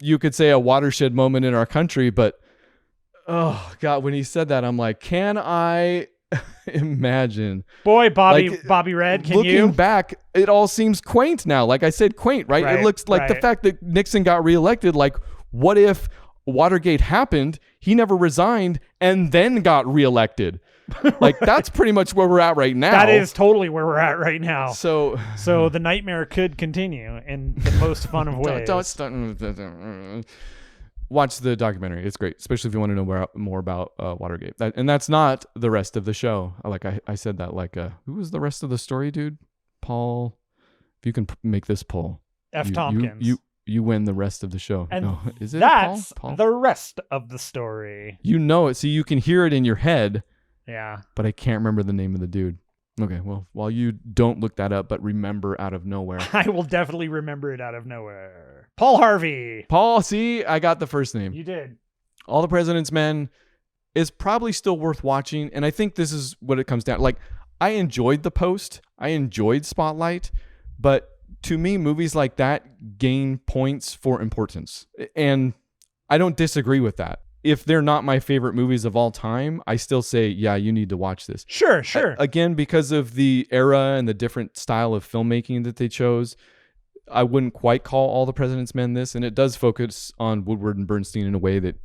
you could say a watershed moment in our country. But oh God, when he said that, I'm like, can I imagine? Boy, Bobby Red, can looking you? Looking back, it all seems quaint now. Like I said, quaint, right? It looks like the fact that Nixon got reelected. Like, what if Watergate happened, he never resigned, and then got reelected? Like, that's pretty much where we're at right now. That is totally where we're at right now. So the nightmare could continue in the most fun of ways. Watch the documentary. It's great, especially if you want to know more about Watergate. And that's not the rest of the show. Like I said that, like, who was the rest of the story, dude? Paul, if you can make this poll. F. Tompkins. You win the rest of the show. And no, is it that's Paul? The rest of the story. You know it, so you can hear it in your head. Yeah. But I can't remember the name of the dude. Okay, well, while you don't look that up, but remember out of nowhere. I will definitely remember it out of nowhere. Paul Harvey. Paul, see, I got the first name. You did. All the President's Men is probably still worth watching, and I think this is what it comes down. Like, I enjoyed The Post. I enjoyed Spotlight, but to me, movies like that gain points for importance, and I don't disagree with that. If they're not my favorite movies of all time, I still say, yeah, you need to watch this. Sure. Again, because of the era and the different style of filmmaking that they chose, I wouldn't quite call All the President's Men this, and it does focus on Woodward and Bernstein in a way that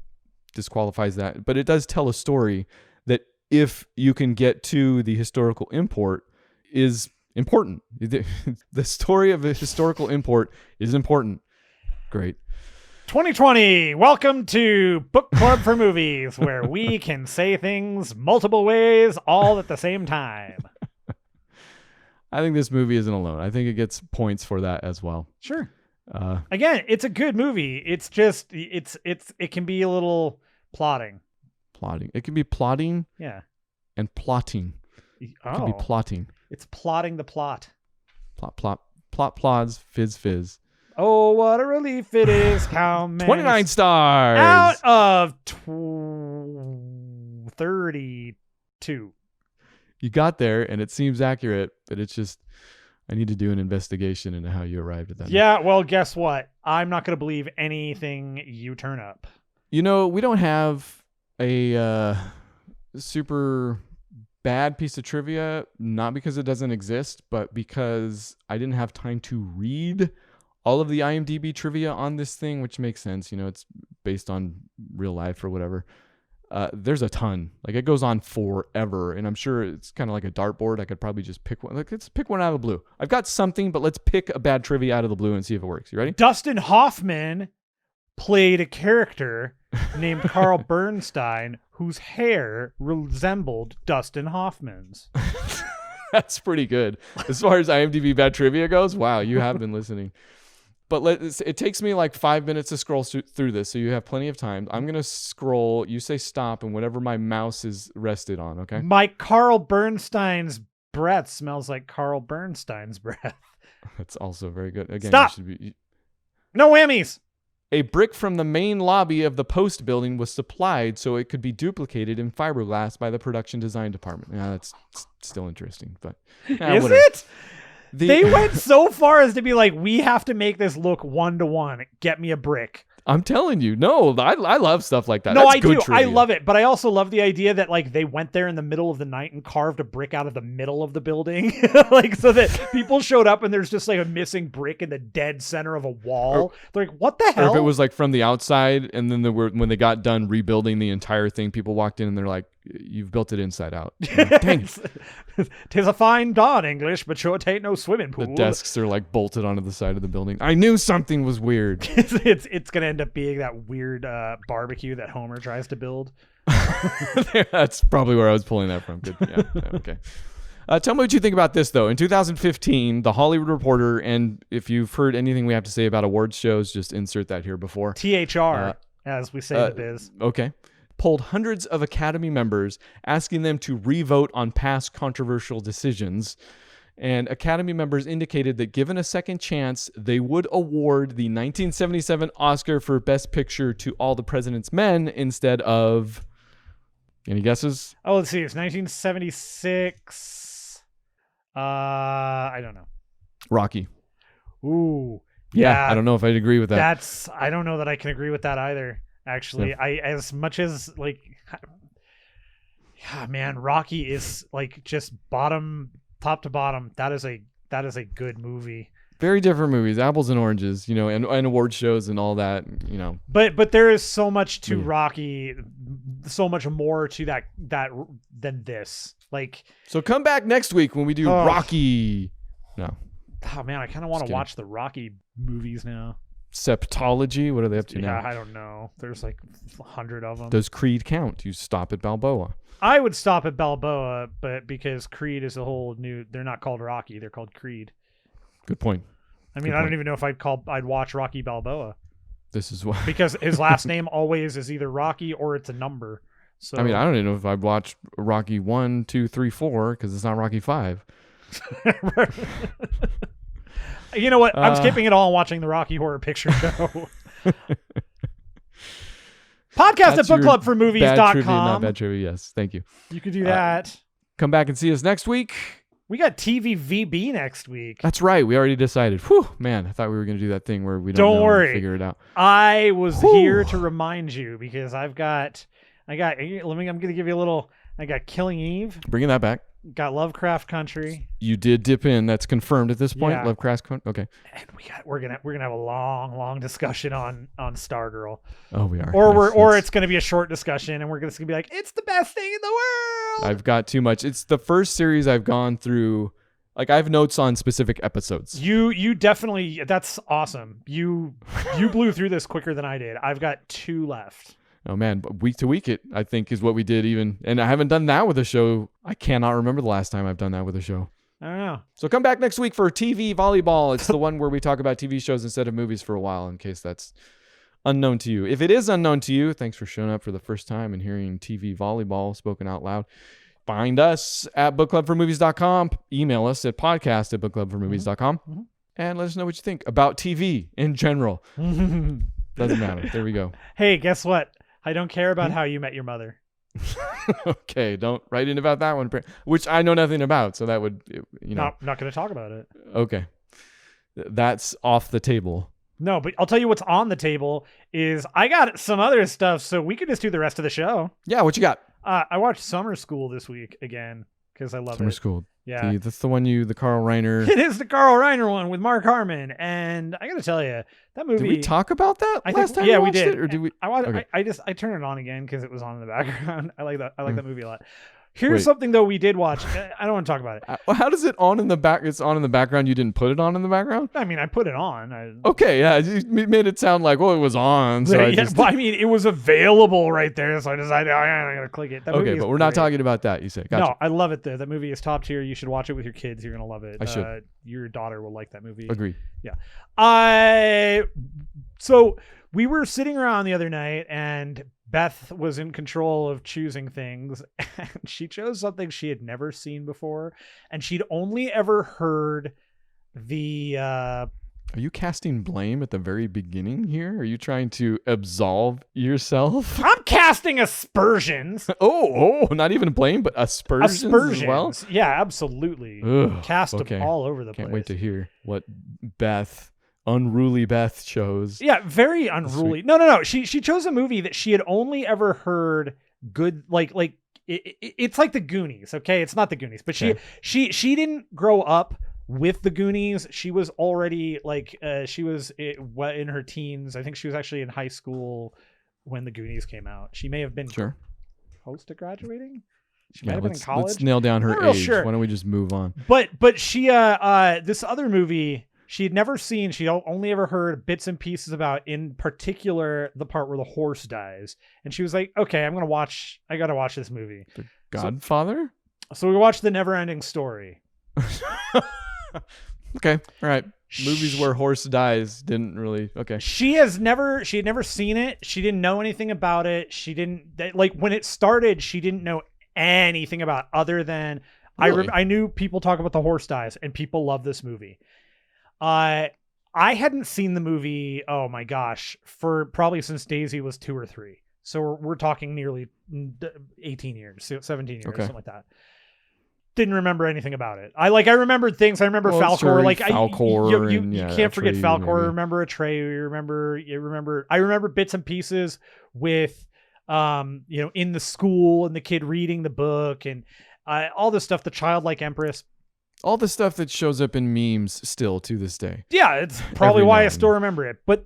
disqualifies that. But it does tell a story that, if you can get to the historical import, is important. The story of a historical import is important. Great. 2020, welcome to Book Club for Movies, where we can say things multiple ways all at the same time. I think this movie isn't alone. I think it gets points for that as well. Sure. Again, it's a good movie. It's just it can be a little plotting. It can be plotting. Yeah. And plotting. It can be plotting. It's plotting the plot. Plot plods, fizz. Oh, what a relief it is. How many? 29 stars. Out of 32. You got there, and it seems accurate, but it's just, I need to do an investigation into how you arrived at that. Yeah, well, guess what? I'm not going to believe anything you turn up. You know, we don't have a super bad piece of trivia, not because it doesn't exist, but because I didn't have time to read all of the IMDb trivia on this thing, which makes sense. You know, it's based on real life or whatever. There's a ton. Like, it goes on forever, and I'm sure it's kind of like a dartboard. I could probably just pick one. Like, let's pick one out of the blue. I've got something, but let's pick a bad trivia out of the blue and see if it works. You ready? Dustin Hoffman played a character named Carl Bernstein whose hair resembled Dustin Hoffman's. That's pretty good. As far as IMDb bad trivia goes, wow, you have been listening. But it takes me like 5 minutes to scroll through this, so you have plenty of time. I'm going to scroll. You say stop, and whatever my mouse is rested on, okay? My Carl Bernstein's breath smells like Carl Bernstein's breath. That's also very good. Again, stop! No whammies! A brick from the main lobby of the Post building was supplied so it could be duplicated in fiberglass by the production design department. Yeah, that's still interesting, but is whatever. It? They went so far as to be like, we have to make this look 1-to-1. Get me a brick. I'm telling you, no, I love stuff like that. No, That's I good do. trivia. I love it. But I also love the idea that, like, they went there in the middle of the night and carved a brick out of the middle of the building. Like, so that people showed up and there's just like a missing brick in the dead center of a wall. They're like, what the hell? Or if it was like from the outside, and then when they got done rebuilding the entire thing, people walked in and they're like, you've built it inside out. Like, dang. 'Tis a fine dawn, English, but sure tain't no swimming pool. The desks are like bolted onto the side of the building. I knew something was weird. It's gonna end up being that weird barbecue that Homer tries to build. That's probably where I was pulling that from. Good. Yeah, okay. Tell me what you think about this, though. In 2015, The Hollywood Reporter, and if you've heard anything we have to say about awards shows, just insert that here before. THR, as we say in the biz. Okay. Polled hundreds of Academy members, asking them to re-vote on past controversial decisions. And Academy members indicated that given a second chance, they would award the 1977 Oscar for Best Picture to All the President's Men instead of... Any guesses? Oh, let's see. It's 1976. I don't know. Rocky. Ooh. Yeah, I don't know if I'd agree with that. I don't know that I can agree with that either. Actually, as much as like, yeah, man, Rocky is like just top to bottom. That is a good movie. Very different movies, apples and oranges, and award shows and all that, But there is so much to Rocky, so much more to that than this. Like, so come back next week when we do Rocky. No. Oh man, I kind of want to watch the Rocky movies now. Septology? What are they up to now? I don't know. There's like 100 of them. Does Creed count? You stop at Balboa. I would stop at Balboa, but because Creed is a whole new... They're not called Rocky. They're called Creed. Good point. I mean, I don't even know if I'd watch Rocky Balboa. This is why. Because his last name always is either Rocky or it's a number. So I mean, I don't even know if I'd watch Rocky 1, 2, 3, 4 because it's not Rocky 5. You know what? I'm skipping it all and watching the Rocky Horror Picture Show. Podcast at bookclubformovies.com. Bad trivia, not bad trivia. Yes, thank you. You could do that. Come back and see us next week. We got TVVB next week. That's right. We already decided. Whew, man, I thought we were going to do that thing where we don't worry. Figure it out. I was here to remind you because I'm going to give you a little. I got Killing Eve. Bringing that back. Got Lovecraft Country. You did dip in. That's confirmed at this point. Yeah. Lovecraft Country. Okay. And we're gonna have a long discussion on Stargirl. Oh, we are. Or it's gonna be a short discussion, and we're just gonna be like, it's the best thing in the world. I've got too much. It's the first series I've gone through. Like I have notes on specific episodes. You definitely. That's awesome. You blew through this quicker than I did. I've got 2 left. Oh man, but week to week it I think is what we did even, and I haven't done that with a show. I cannot remember the last time I've done that with a show. I don't know. So come back next week for TV Volleyball. It's the one where we talk about TV shows instead of movies for a while, in case that's unknown to you. If it is unknown to you, thanks for showing up for the first time and hearing TV Volleyball spoken out loud. Find us at bookclubformovies.com. Email us at podcast@bookclubformovies.com. Mm-hmm. And let us know what you think about TV in general. Doesn't matter. There we go. Hey, guess what? I don't care about how you met your mother. Okay, don't write in about that one, which I know nothing about, so that would, Not going to talk about it. Okay. That's off the table. No, but I'll tell you what's on the table is I got some other stuff, so we could just do the rest of the show. Yeah, what you got? I watched Summer School this week again because I love Summer it. School. Yeah. That's the one the Carl Reiner. It is the Carl Reiner one with Mark Harmon. And I got to tell you, that movie. Did we talk about that last time? Yeah, we did. It, or did we? I turned it on again because it was on in the background. I like that. I like that movie a lot. Here's something though we did watch. I don't want to talk about it. How does it on in the back? It's on in the background. You didn't put it on in the background? I mean, I put it on. Okay, yeah. You made it sound like, it was on. So I mean, it was available right there, so I decided I'm gonna click it. Okay, but we're not talking about that. You said, gotcha. No, I love it though. That movie is top tier. You should watch it with your kids. You're gonna love it. I should. Your daughter will like that movie. Agree. Yeah. So we were sitting around the other night and Beth was in control of choosing things, and she chose something she had never seen before, and she'd only ever heard the Are you casting blame at the very beginning here? Are you trying to absolve yourself? I'm casting aspersions. Not even blame, but aspersions as well? Yeah, absolutely. Cast them all over the place. Can't wait to hear what unruly Beth chose. Yeah, very unruly. No. She chose a movie that she had only ever heard good, it's like the Goonies. Okay, it's not the Goonies, but she didn't grow up with the Goonies. She was already she was in her teens. I think she was actually in high school when the Goonies came out. She may have been close to graduating. She might have been in college. Let's nail down her age. Sure. Why don't we just move on? But she this other movie she had never seen. She only ever heard bits and pieces about, in particular, the part where the horse dies. And she was like, okay, I got to watch this movie. The Godfather? So we watched The Neverending Story. Okay. All right. Movies where horse dies didn't really. Okay. She had never seen it. She didn't know anything about it. She didn't when it started, she didn't know anything about other than Really? I knew people talk about the horse dies, and people love this movie. I hadn't seen the movie, oh my gosh, for probably since Daisy was 2 or 3. So we're talking nearly 18 years, 17 years, something like that. Didn't remember anything about it. I remembered things. I remember Falcor. Sure, Like Falcor you can't forget Falcor. Remember Atreyu. You remember. I remember bits and pieces with, in the school and the kid reading the book and all this stuff. The childlike empress. All the stuff that shows up in memes still to this day. Yeah, it's probably why I still remember it. But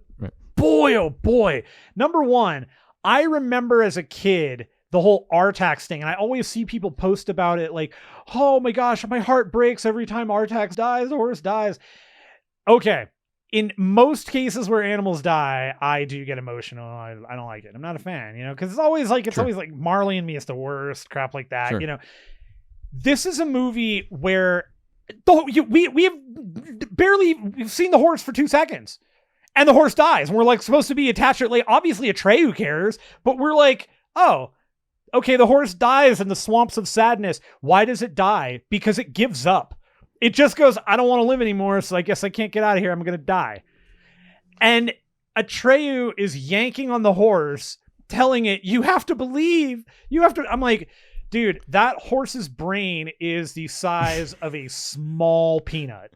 boy, oh boy, number one, I remember as a kid the whole Artax thing, and I always see people post about it like, oh my gosh, my heart breaks every time Artax dies, the horse dies. Okay, in most cases where animals die, I do get emotional. I don't like it. I'm not a fan, because it's always like Marley and Me is the worst, crap like that. Sure. This is a movie where we have we've seen the horse for 2 seconds, and the horse dies, and we're like supposed to be attached to it. Like obviously Atreyu cares, but we're like, oh. Okay, the horse dies in the swamps of sadness. Why does it die? Because it gives up. It just goes, I don't want to live anymore, so I guess I can't get out of here. I'm going to die. And Atreyu is yanking on the horse, telling it, you have to believe. I'm like, dude, that horse's brain is the size of a small peanut.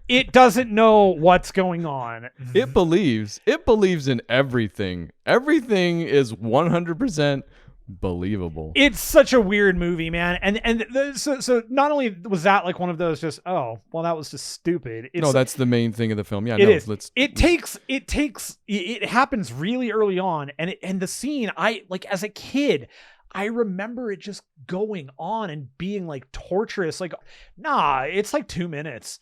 It doesn't know what's going on. It believes in everything. Everything is 100% believable. It's such a weird movie, man. So not only was that like one of those just, oh, well, that was just stupid. No, that's the main thing of the film. Yeah, it happens really early on, and the scene, as a kid, I remember it just going on and being like torturous. Like, nah, it's like 2 minutes.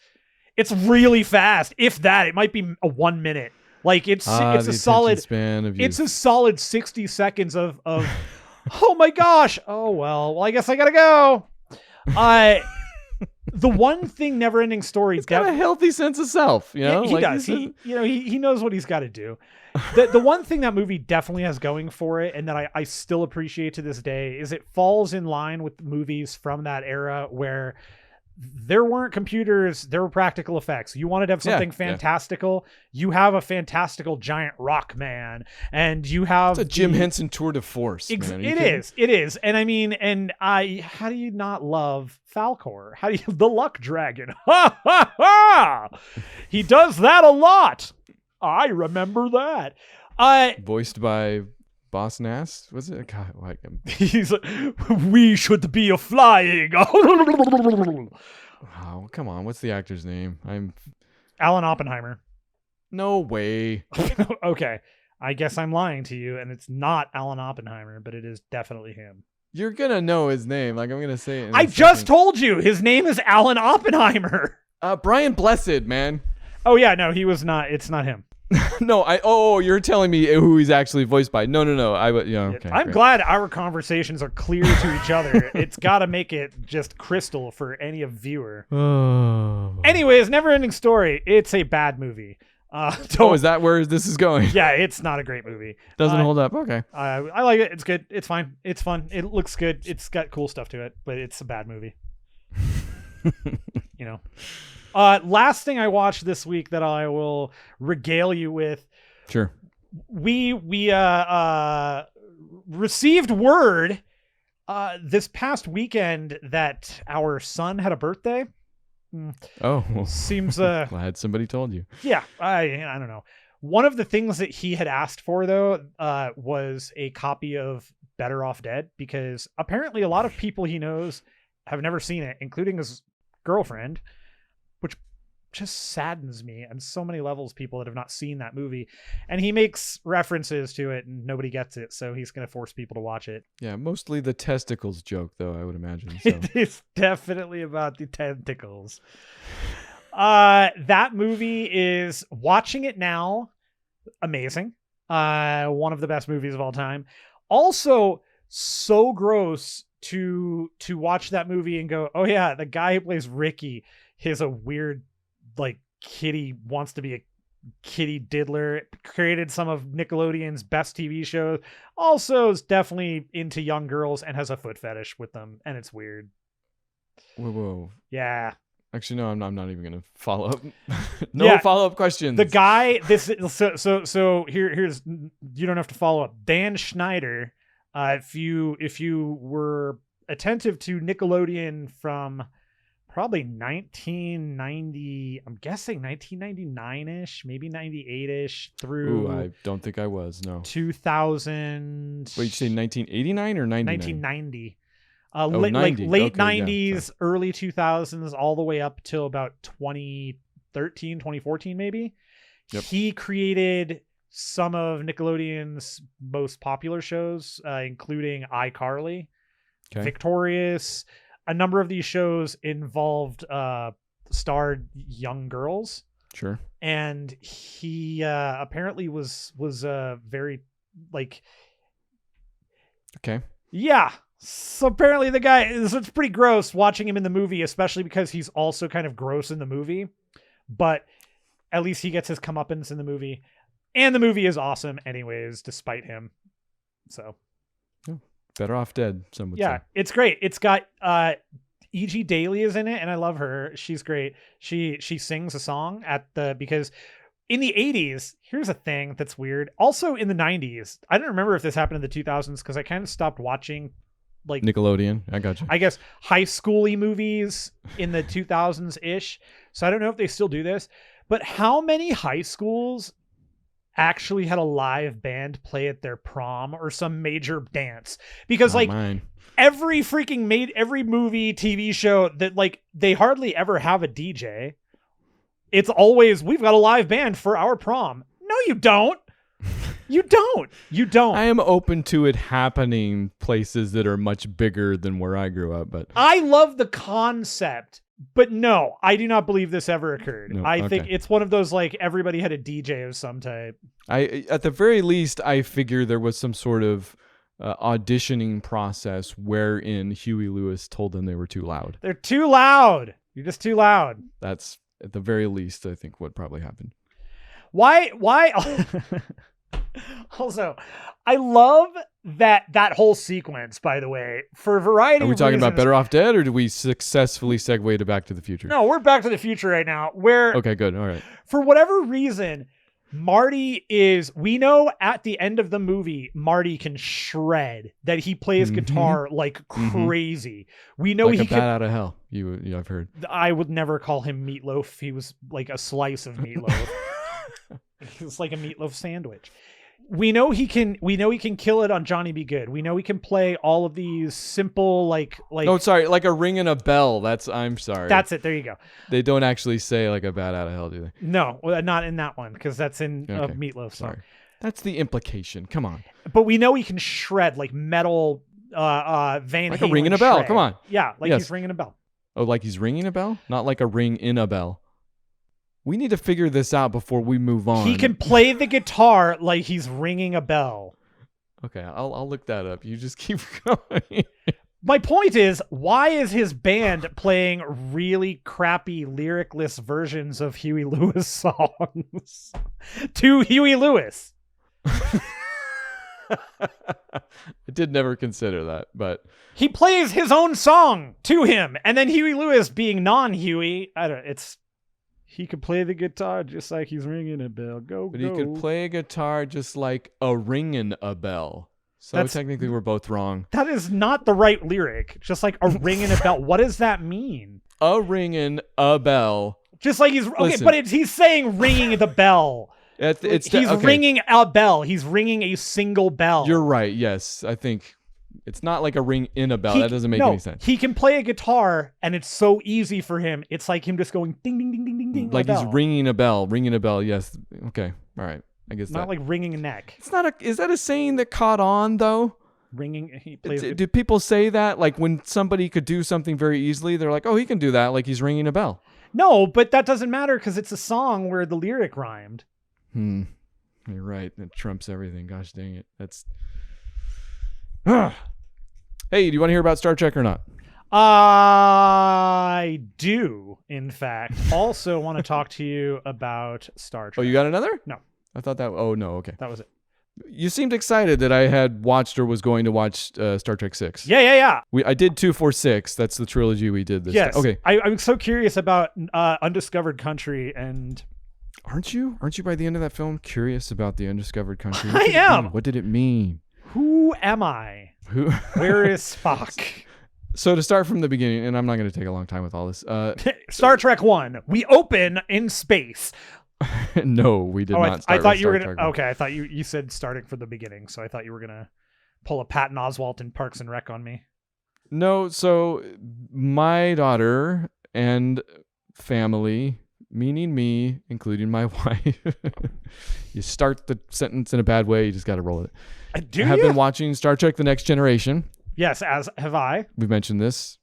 It's really fast. If that, it might be a 1 minute. Like it's a solid span of it's a solid 60 seconds of oh my gosh. Oh, well, I guess I gotta go. The one thing Neverending Story... He's got a healthy sense of self, He does. He knows what he's got to do. The one thing that movie definitely has going for it, and that I still appreciate to this day, is it falls in line with movies from that era where there weren't computers, there were practical effects. You wanted to have something fantastical. You have a fantastical giant rock man, and you have it's a Jim Henson tour de force. It is. And I mean, how do you not love Falcor? How do you, the luck dragon? Ha ha ha! He does that a lot. I remember that. Voiced by Boss Nass, was it? God, he's like, we should be a flying. Oh, come on. What's the actor's name? Alan Oppenheimer. No way. Okay. I guess I'm lying to you, and it's not Alan Oppenheimer, but it is definitely him. You're going to know his name. Like, I'm going to say it. I just told you. His name is Alan Oppenheimer. Brian Blessed, man. Oh, yeah. No, he was not. It's not him. No, you're telling me who he's actually voiced by. No. Okay, I'm glad our conversations are clear to each other. It's got to make it just crystal for any viewer. Oh. Anyways, Neverending Story. It's a bad movie. Is that where this is going? Yeah, it's not a great movie. Doesn't hold up. Okay. I like it. It's good. It's fine. It's fun. It looks good. It's got cool stuff to it, but it's a bad movie. Last thing I watched this week that I will regale you with. Sure. We received word this past weekend that our son had a birthday. Oh, well, seems glad somebody told you. Yeah, I don't know. One of the things that he had asked for though was a copy of Better Off Dead, because apparently a lot of people he knows have never seen it, including his girlfriend, which just saddens me on so many levels, people that have not seen that movie. And he makes references to it and nobody gets it, so he's going to force people to watch it. Yeah, mostly the testicles joke, though, I would imagine. So. It's definitely about the tentacles. That movie is, watching it now, amazing. One of the best movies of all time. Also, so gross to watch that movie and go, oh yeah, the guy who plays Ricky is a weird, like, kitty, wants to be a kitty diddler, created some of Nickelodeon's best TV shows, also is definitely into young girls and has a foot fetish with them, and it's weird. Whoa. Yeah. Actually, no, I'm not even gonna follow up. No follow-up questions. The guy, so here's, you don't have to follow up. Dan Schneider, if you were attentive to Nickelodeon from probably 1990, I'm guessing 1999-ish, maybe 98-ish through. Ooh, I don't think I was. No. 2000. Wait, you say 1989 or 99? 1990. 90. Like late Okay, 90s, early 2000s, all the way up till about 2013, 2014, maybe. Yep. He created some of Nickelodeon's most popular shows, including iCarly, Victorious. A number of these shows involved starred young girls. Sure. And he apparently was very like. Okay. Yeah. So apparently the guy, it's pretty gross watching him in the movie, especially because he's also kind of gross in the movie. But at least he gets his comeuppance in the movie. And the movie is awesome anyways, despite him. So. Better off dead, some would say. Yeah, it's great. It's got E.G. Daily is in it, and I love her. She's great. She sings a song because in the 80s, here's a thing that's weird. Also in the 90s, I don't remember if this happened in the 2000s because I kind of stopped watching like Nickelodeon. I got you. I guess high schooly movies in the 2000s ish. So I don't know if they still do this, but how many high schools actually had a live band play at their prom or some major dance? Because every movie, TV show that like they hardly ever have a DJ. It's always, we've got a live band for our prom. No, you don't. You don't. I am open to it happening places that are much bigger than where I grew up, but I love the concept, but no, I do not believe this ever occurred. No, I think it's one of those like everybody had a DJ of some type. At the very least, I figure there was some sort of auditioning process wherein Huey Lewis told them they were too loud. They're too loud. You're just too loud. That's at the very least, I think, what probably happened. Why? Also, I love that whole sequence, by the way, for a variety of reasons. Are we talking about Better Off Dead, or did we successfully segue to Back to the Future? No, we're Back to the Future right now. Okay, good. All right. For whatever reason, we know at the end of the movie, Marty can shred, that he plays guitar like crazy. We know like he a bat out of hell. I've heard. I would never call him meatloaf. He was like a slice of meatloaf. He was like a meatloaf sandwich. We know he can kill it on Johnny Be Good. We know he can play all of these simple like Oh, sorry, like a ring and a bell. I'm sorry. That's it. There you go. They don't actually say like a bat out of hell, do they? No, not in that one, because that's in a Meatloaf song. Sorry. That's the implication. Come on. But we know he can shred like metal Van Halen. Like a ring and a bell. Shred. Come on. Yeah, like he's ringing a bell. Oh, like he's ringing a bell? Not like a ring in a bell. We need to figure this out before we move on. He can play the guitar like he's ringing a bell. Okay, I'll look that up. You just keep going. My point is, why is his band playing really crappy lyricless versions of Huey Lewis songs to Huey Lewis? I did never consider that, but he plays his own song to him, and then Huey Lewis being non-Huey, he could play the guitar just like he's ringing a bell. But he could play a guitar just like a ringing a bell. So technically we're both wrong. That is not the right lyric. Just like a ringing a bell. What does that mean? A ringing a bell. Just like he's saying ringing the bell. He's ringing a bell. He's ringing a single bell. You're right. Yes. I think it's not like a ring in a bell. That doesn't make any sense. He can play a guitar, and it's so easy for him. It's like him just going ding, ding, ding, ding, ding, ding. Like he's ringing a bell. Ringing a bell. Yes. Okay. All right. I guess not like ringing a neck. It's not is that a saying that caught on though? Ringing. He plays. Do people say that? Like when somebody could do something very easily, they're like, oh, he can do that. Like he's ringing a bell. No, but that doesn't matter because it's a song where the lyric rhymed. You're right. That trumps everything. Gosh dang it. That's. Hey, do you want to hear about Star Trek or not? I do, in fact. Also want to talk to you about Star Trek. Oh, you got another? No. I thought that. Oh, no. Okay. That was it. You seemed excited that I had watched or was going to watch Star Trek 6. Yeah. I did 246. That's the trilogy we did this time. Yes. Okay. I'm so curious about Undiscovered Country and... Aren't you by the end of that film curious about the Undiscovered Country? I am. What did it mean? Who am I? Where is Spock? So to start from the beginning, and I'm not going to take a long time with all this. Star Trek 1. We open in space. No, we did not start I thought with you were Star gonna. Trek. Okay, I thought you said starting from the beginning, so I thought you were gonna pull a Patton Oswalt in Parks and Rec on me. No, so my daughter and family, meaning me, including my wife. You start the sentence in a bad way, you just got to roll with it. Have been watching Star Trek: The Next Generation. Yes, as have I. We've mentioned this.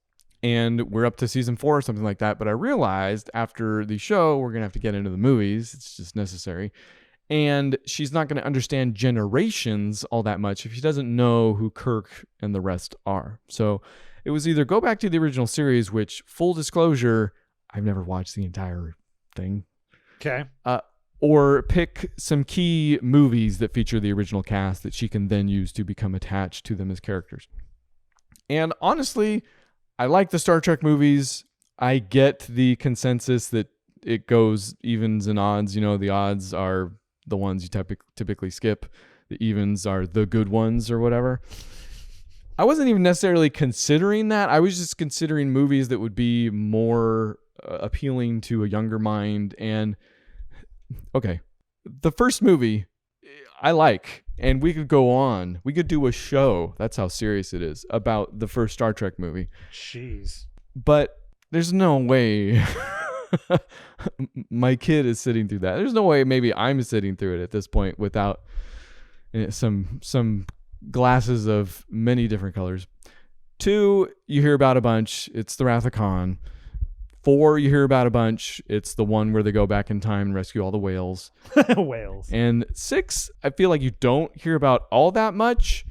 And we're up to season 4 or something like that. But I realized after the show, we're going to have to get into the movies. It's just necessary. And she's not going to understand Generations all that much if she doesn't know who Kirk and the rest are. So it was either go back to the original series, which, full disclosure, I've never watched the entire thing. Okay. Or pick some key movies that feature the original cast that she can then use to become attached to them as characters. And honestly, I like the Star Trek movies. I get the consensus that it goes evens and odds. You know, the odds are the ones you typically skip. The evens are the good ones or whatever. I wasn't even necessarily considering that. I was just considering movies that would be more appealing to a younger mind. And okay, the first movie I like, and we could go on. We could do a show. That's how serious it is about the first Star Trek movie. Jeez. But there's no way my kid is sitting through that. There's no way maybe I'm sitting through it at this point without some glasses of many different colors. 2, you hear about a bunch. It's The Wrath of Khan. 4, you hear about a bunch. It's the one where they go back in time and rescue all the whales. Whales. And 6, I feel like you don't hear about all that much,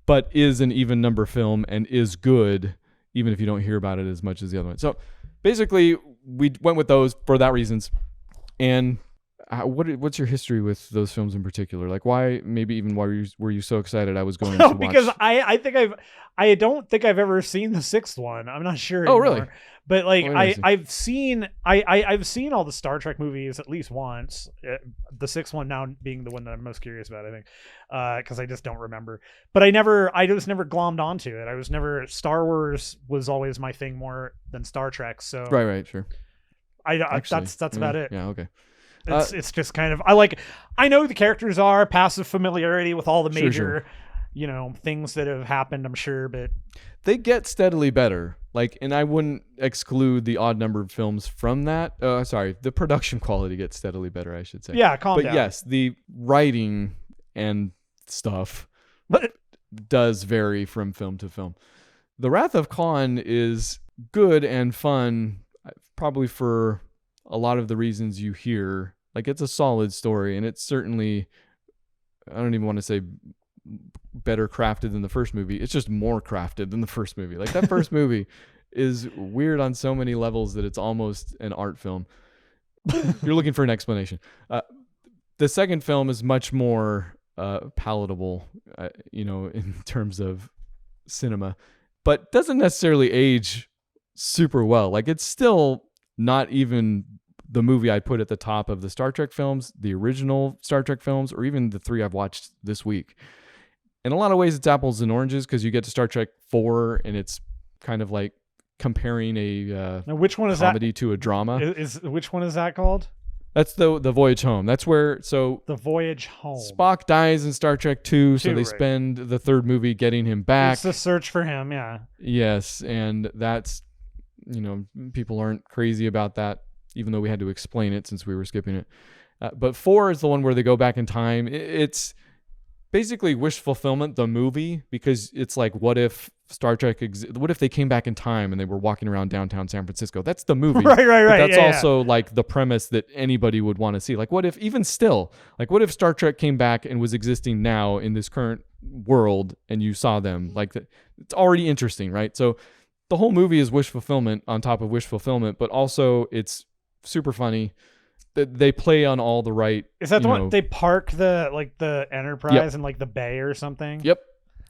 but is an even number film and is good, even if you don't hear about it as much as the other one. So basically, we went with those for that reasons. And what's your history with those films in particular? Like, why were you so excited I was going to watch? Because I don't think I've ever seen the 6th one. I'm not sure anymore. Oh, really? But like I've seen all the Star Trek movies at least once. The 6th one now being the one that I'm most curious about, I think, because I just don't remember. But I just never glommed onto it. Star Wars was always my thing more than Star Trek. So right, sure. That's about it. Yeah, okay. It's just kind of I know who the characters are, passive familiarity with all the major things that have happened, I'm sure, but they get steadily better. And I wouldn't exclude the odd number of films from that. The production quality gets steadily better, I should say. Yeah, calm down. But yes, the writing and stuff does vary from film to film. The Wrath of Khan is good and fun, probably for a lot of the reasons you hear. It's a solid story, and it's certainly, I don't even want to say better crafted than the first movie. It's just more crafted than the first movie. That first movie is weird on so many levels that it's almost an art film. You're looking for an explanation. The second film is much more palatable, in terms of cinema, but doesn't necessarily age super well. It's still not even the movie I'd put at the top of the Star Trek films, the original Star Trek films, or even the 3 I've watched this week. In a lot of ways, it's apples and oranges because you get to Star Trek 4 and it's kind of like comparing a now, which one is comedy to a drama. Which one is that called? That's the Voyage Home. That's where the Voyage Home. Spock dies in Star Trek 2, so they spend the third movie getting him back. It's the search for him, yeah. Yes, and that's people aren't crazy about that, even though we had to explain it since we were skipping it. But 4 is the one where they go back in time. It's basically wish fulfillment, the movie, because it's like, what if Star Trek what if they came back in time and they were walking around downtown San Francisco? That's the movie. Right. But that's also like the premise that anybody would want to see. What if, even still, what if Star Trek came back and was existing now in this current world and you saw them? It's already interesting, right? So the whole movie is wish fulfillment on top of wish fulfillment, but also it's super funny. they play on all the right. Is that the one they park the Enterprise in like the bay or something? Yep.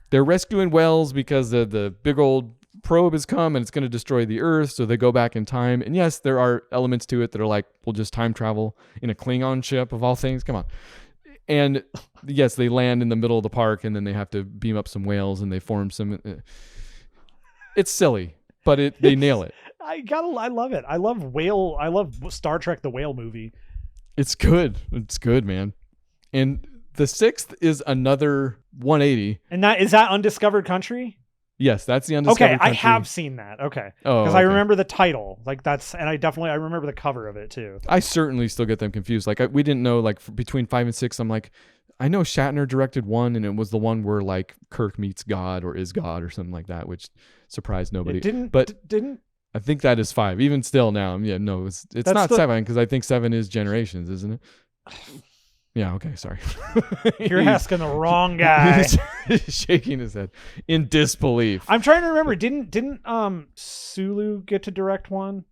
They're rescuing whales because the big old probe has come and it's going to destroy the Earth, so they go back in time. And yes, there are elements to it that are like, we'll just time travel in a Klingon ship of all things. Come on. And yes, they land in the middle of the park and then they have to beam up some whales and they form some. It's silly, but they nail it. I love it. I love Star Trek: The Whale movie. It's good. It's good, man. And the 6th is another 180. And is that Undiscovered Country? Yes, that's the Undiscovered Country. I have seen that. Okay. Oh, because I remember the title. Like and I remember the cover of it too. I certainly still get them confused. Like we didn't know, like between 5 and 6, I'm like, I know Shatner directed one and it was the one where like Kirk meets God or is God or something like that, which surprised nobody. Didn't I think that is 5. Even still now, no, it's not 7 because I think 7 is Generations, isn't it? Yeah, okay, sorry. You're asking the wrong guy. He's shaking his head in disbelief. I'm trying to remember. Didn't Sulu get to direct one?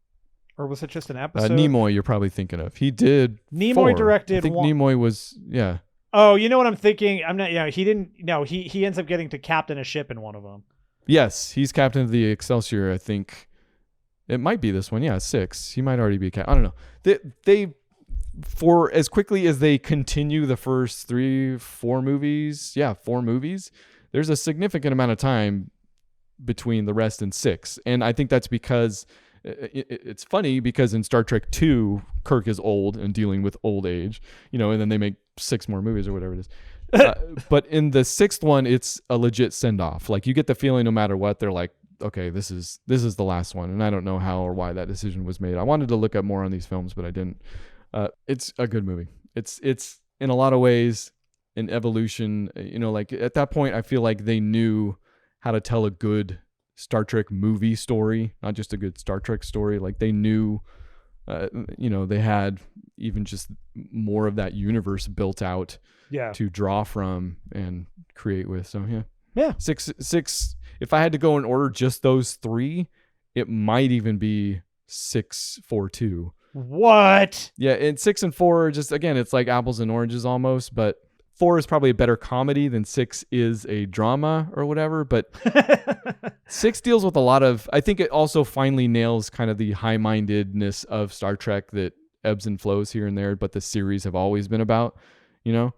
Or was it just an episode? Nimoy, you're probably thinking of. He did. Nimoy 4. directed I think one. Nimoy was, yeah. Oh, you know what I'm thinking? I'm not. Yeah, he didn't. No, he ends up getting to captain a ship in one of them. Yes, he's captain of the Excelsior. I think it might be this one. Yeah, 6. He might already be captain. I don't know. They for as quickly as they continue the first 4 movies. Yeah, 4 movies. There's a significant amount of time between the rest and 6, and I think that's because. It's funny because in Star Trek 2, Kirk is old and dealing with old age, and then they make 6 more movies or whatever it is. But in the 6th one, it's a legit send off. Like you get the feeling no matter what, they're like, okay, this is the last one. And I don't know how or why that decision was made. I wanted to look up more on these films, but I didn't. It's a good movie. It's in a lot of ways an evolution, like at that point, I feel like they knew how to tell a good Star Trek movie story, not just a good Star Trek story. Like they knew, they had even just more of that universe built out to draw from and create with. So yeah. 6. If I had to go in order, just those 3, it might even be 6, 4, 2. What? Yeah, and 6 and 4 just again, it's like apples and oranges almost, but 4 is probably a better comedy than 6 is a drama or whatever, but 6 deals with a lot of, I think it also finally nails kind of the high-mindedness of Star Trek that ebbs and flows here and there, but the series have always been about, and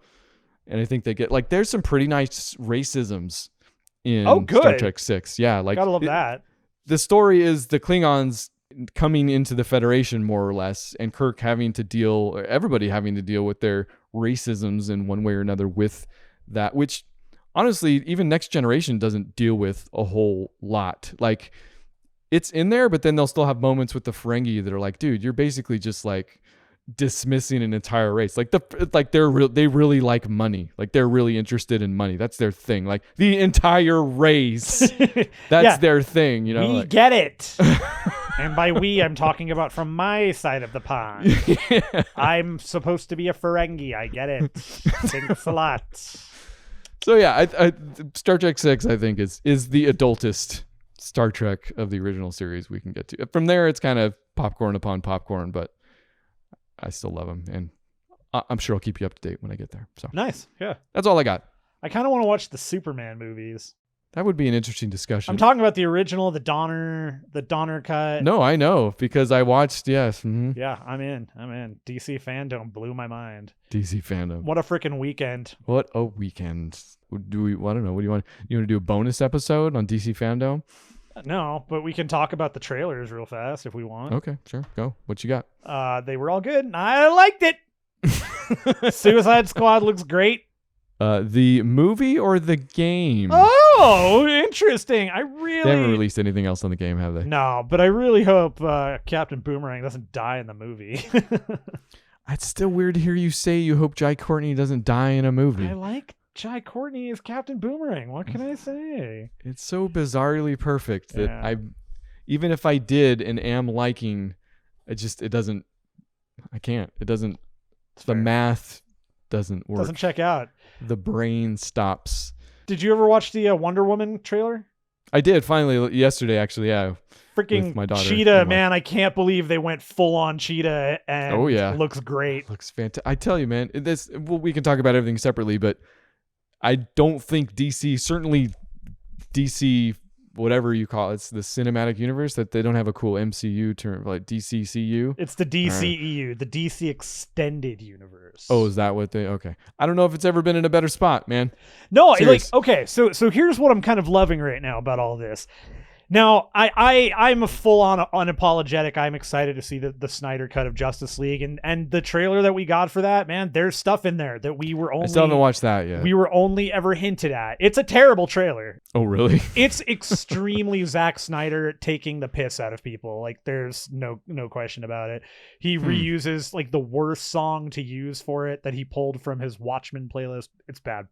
I think they get, like, there's some pretty nice racisms in Star Trek 6. Yeah, like gotta love that. The story is the Klingons coming into the Federation more or less, and Kirk everybody having to deal with their racisms in one way or another with that, which honestly even Next Generation doesn't deal with a whole lot. Like it's in there, but then they'll still have moments with the Ferengi that are like, dude, you're basically just like dismissing an entire race. Like they really like money. Like they're really interested in money. That's their thing. Like the entire race, that's their thing. We get it. And by we, I'm talking about from my side of the pond. Yeah. I'm supposed to be a Ferengi. I get it. Thanks a lot. So yeah, I Star Trek 6, I think, is the adultest Star Trek of the original series we can get to. From there, it's kind of popcorn upon popcorn, but I still love them, and I'm sure I'll keep you up to date when I get there. So nice. Yeah. That's all I got. I kind of want to watch the Superman movies. That would be an interesting discussion. I'm talking about the original, the Donner cut. No, I know because I watched. Yes. Mm-hmm. Yeah, I'm in. DC Fandome blew my mind. DC Fandome. What a freaking weekend. What a weekend. I don't know. What do you want? You want to do a bonus episode on DC Fandome? No, but we can talk about the trailers real fast if we want. Okay, sure. Go. What you got? They were all good. I liked it. Suicide Squad looks great. The movie or the game? Oh, interesting. They haven't released anything else on the game, have they? No, but I really hope Captain Boomerang doesn't die in the movie. It's still weird to hear you say you hope Jai Courtney doesn't die in a movie. I like Jai Courtney as Captain Boomerang. What can I say? It's so bizarrely perfect that even if I did and am liking, I can't. It doesn't. The math doesn't work. Doesn't check out. The brain stops. Did you ever watch the Wonder Woman trailer? I did finally yesterday, actually. Yeah. Freaking my daughter Cheetah, man. I can't believe they went full on Cheetah and it looks great. Looks fantastic. I tell you, man, we can talk about everything separately, but I don't think certainly DC, whatever you call it, it's the cinematic universe, that they don't have a cool MCU term, like DCCU. It's the DCEU, the DC Extended Universe. Oh, is that what okay. I don't know if it's ever been in a better spot, man. No, okay, so here's what I'm kind of loving right now about all this. Now, I'm a full-on unapologetic. I'm excited to see the Snyder cut of Justice League, and the trailer that we got for that, man, there's stuff in there that we were only... I still haven't watched that yet. We were only ever hinted at. It's a terrible trailer. Oh, really? It's extremely Zack Snyder taking the piss out of people. Like, there's no question about it. He reuses, like, the worst song to use for it that he pulled from his Watchmen playlist. It's bad.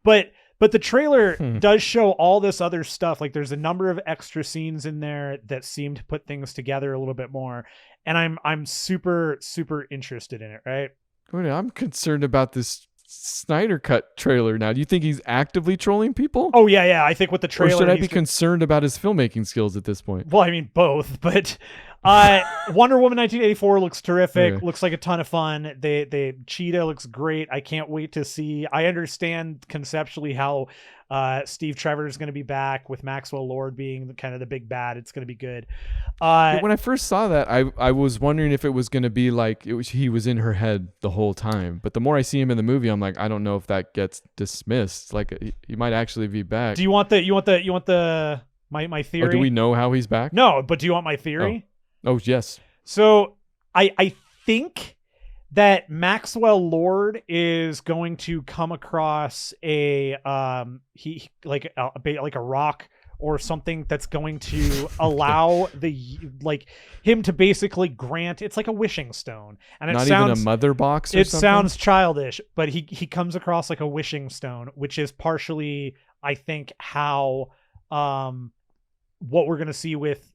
But the trailer does show all this other stuff. Like, there's a number of extra scenes in there that seem to put things together a little bit more. And I'm super, super interested in it, right? I'm concerned about this Snyder Cut trailer now. Do you think he's actively trolling people? Oh, yeah. I think with the trailer... Or should I be concerned about his filmmaking skills at this point? Well, I mean, both. But Wonder Woman 1984 looks terrific. Okay. Looks like a ton of fun. They Cheetah looks great. I can't wait to see. I understand conceptually how Steve Trevor is going to be back with Maxwell Lord being kind of the big bad. It's going to be good. When I first saw that, I was wondering if it was going to be like he was in her head the whole time. But the more I see him in the movie, I'm like, I don't know if that gets dismissed. Like, he might actually be back. Do you want my theory? Oh, do we know how he's back? No, but do you want my theory? Oh yes. So I think that Maxwell Lord is going to come across a rock or something that's going to allow him to basically grant. It's like a wishing stone, and not even a mother box. Or something? Sounds childish, but he comes across like a wishing stone, which is partially, I think, how what we're going to see with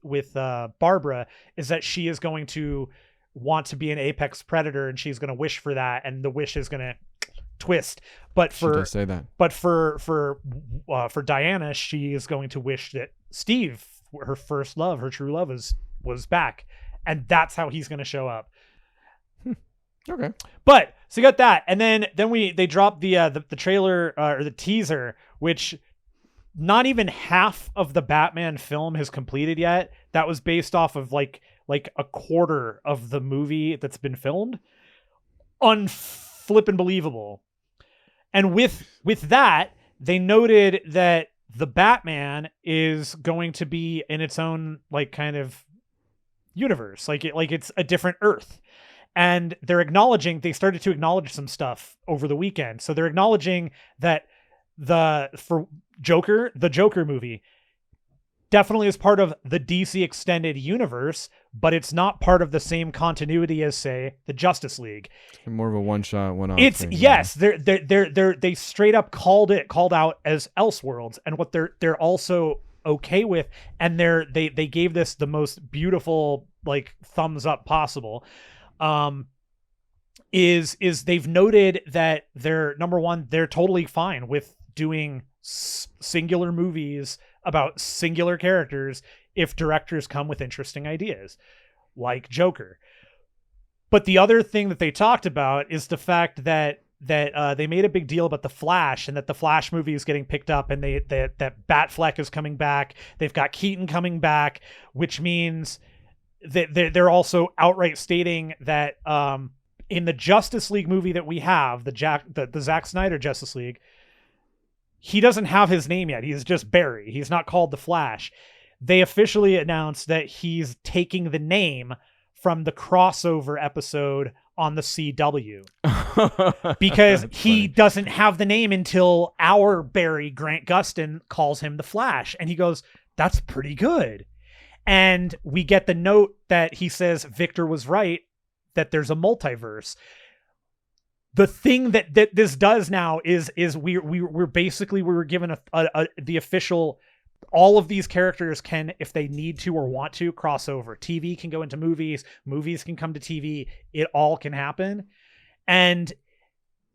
Barbara is that she is going to want to be an apex predator, and she's going to wish for that, and the wish is going to twist. But she does say that. But for Diana, she is going to wish that Steve, her first love, her true love, was back, and that's how he's going to show up. Okay. But so you got that, and then they dropped the trailer or the teaser, which not even half of the Batman film has completed yet. That was based off of like a quarter of the movie that's been filmed. Unflippin' believable. And with that, they noted that the Batman is going to be in its own like kind of universe, like it's a different Earth. And they started to acknowledge some stuff over the weekend. So they're acknowledging that the Joker movie definitely is part of the DC Extended Universe, but it's not part of the same continuity as, say, the Justice League. More of a one-shot, one-off. Yes, they straight up called out as Elseworlds, and what they're also okay with, and they gave this the most beautiful like thumbs up possible. Is they've noted that they're totally fine with doing singular movies about singular characters if directors come with interesting ideas like Joker. But the other thing that they talked about is the fact that they made a big deal about the Flash, and that the Flash movie is getting picked up, and that Batfleck is coming back. They've got Keaton coming back, which means that they're also outright stating that in the Justice League movie that we have, the Zack Snyder Justice League, he doesn't have his name yet. He's just Barry. He's not called the Flash. They officially announced that he's taking the name from the crossover episode on the CW because he doesn't have the name until our Barry, Grant Gustin, calls him the Flash. And he goes, that's pretty good. And we get the note that he says Victor was right, that there's a multiverse. The thing that this does now is we were given the official, all of these characters can, if they need to or want to, cross over. TV can go into movies can come to TV. It all can happen. And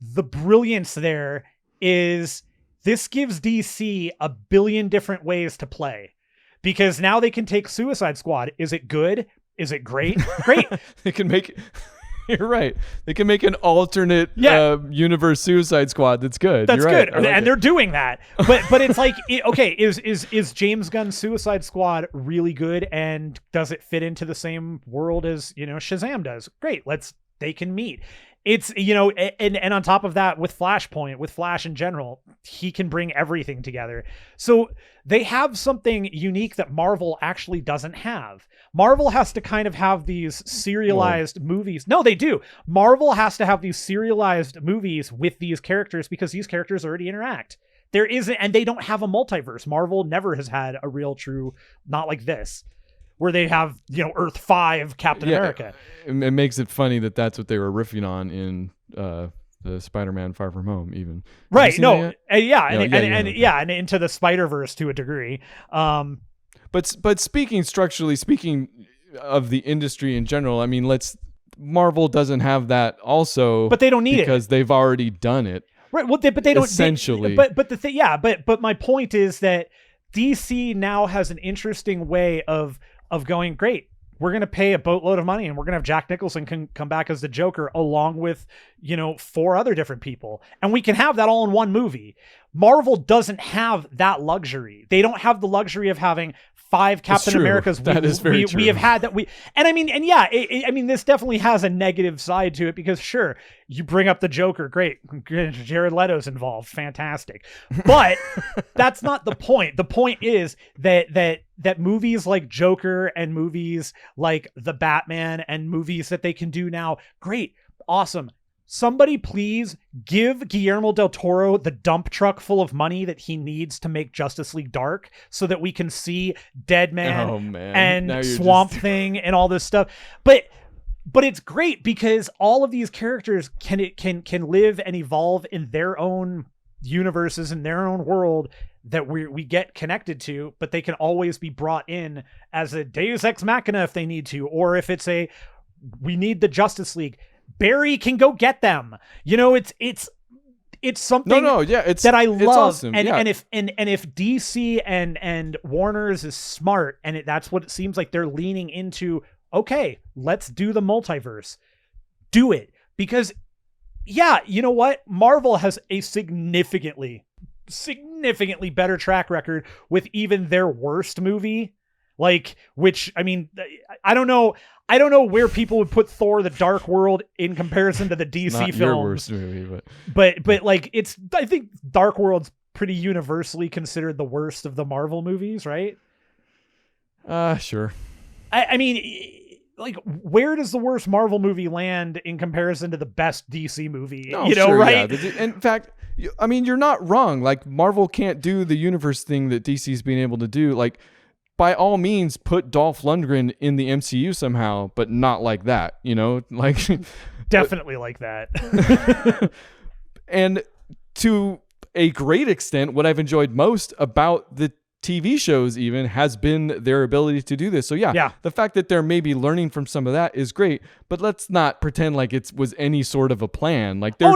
the brilliance there is this gives DC a billion different ways to play, because now they can take Suicide Squad. Is it good? Is it great? Great. They can make You're right. They can make an alternate universe Suicide Squad that's good. That's You're good, right. and they're doing that. But it's like, okay, is James Gunn's Suicide Squad really good, and does it fit into the same world as, you know, Shazam does? Great, they can meet. It's, you know, and on top of that, with Flashpoint, with Flash in general, he can bring everything together. So they have something unique that Marvel actually doesn't have. Marvel has to kind of have these serialized movies. No, they do. Marvel has to have these serialized movies with these characters because these characters already interact. There isn't, and they don't have a multiverse. Marvel never has had a real true, not like this, where they have, you know, Earth 5 Captain America. It makes it funny that that's what they were riffing on in the Spider-Man Far From Home, even. Right. No. And into the Spider-Verse to a degree. But speaking of the industry in general, I mean, Marvel doesn't have that also, but they don't need because they've already done it. Right. Well, but they don't essentially. But the thing, but my point is that DC now has an interesting way of going, great, we're going to pay a boatload of money and we're going to have Jack Nicholson come back as the Joker along with, you know, 4 other different people. And we can have that all in one movie. Marvel doesn't have that luxury. They don't have the luxury of having 5 Captain Americas. That is very true. We have had that. I mean, this definitely has a negative side to it, because sure, you bring up the Joker, great, Jared Leto's involved, fantastic, but that's not the point. The point is that movies like Joker and movies like the Batman and movies that they can do now, great, awesome. Somebody please give Guillermo del Toro the dump truck full of money that he needs to make Justice League Dark, so that we can see Deadman and Swamp Thing and all this stuff. But it's great because all of these characters can live and evolve in their own universes, in their own world that we get connected to, but they can always be brought in as a Deus Ex Machina if they need to, or if it's we need the Justice League, Barry can go get them. You know, it's something that I love. Awesome. And if DC and Warner's is smart, and that's what it seems like they're leaning into, okay, let's do the multiverse. Do it. Because you know what? Marvel has a significantly better track record with even their worst movie. Like, which, I mean, I don't know where people would put Thor: The Dark World in comparison to the DC films. Your worst movie, but like, I think Dark World's pretty universally considered the worst of the Marvel movies, right? Sure. I mean, like, where does the worst Marvel movie land in comparison to the best DC movie? No, you know, sure, right? Yeah. In fact, I mean, you're not wrong. Like, Marvel can't do the universe thing that DC's been able to do. Like, by all means, put Dolph Lundgren in the MCU somehow, but not like that, you know? Like, definitely like that. And to a great extent, what I've enjoyed most about the TV shows even has been their ability to do this. So the fact that they're maybe learning from some of that is great, but let's not pretend like it was any sort of a plan. Like they're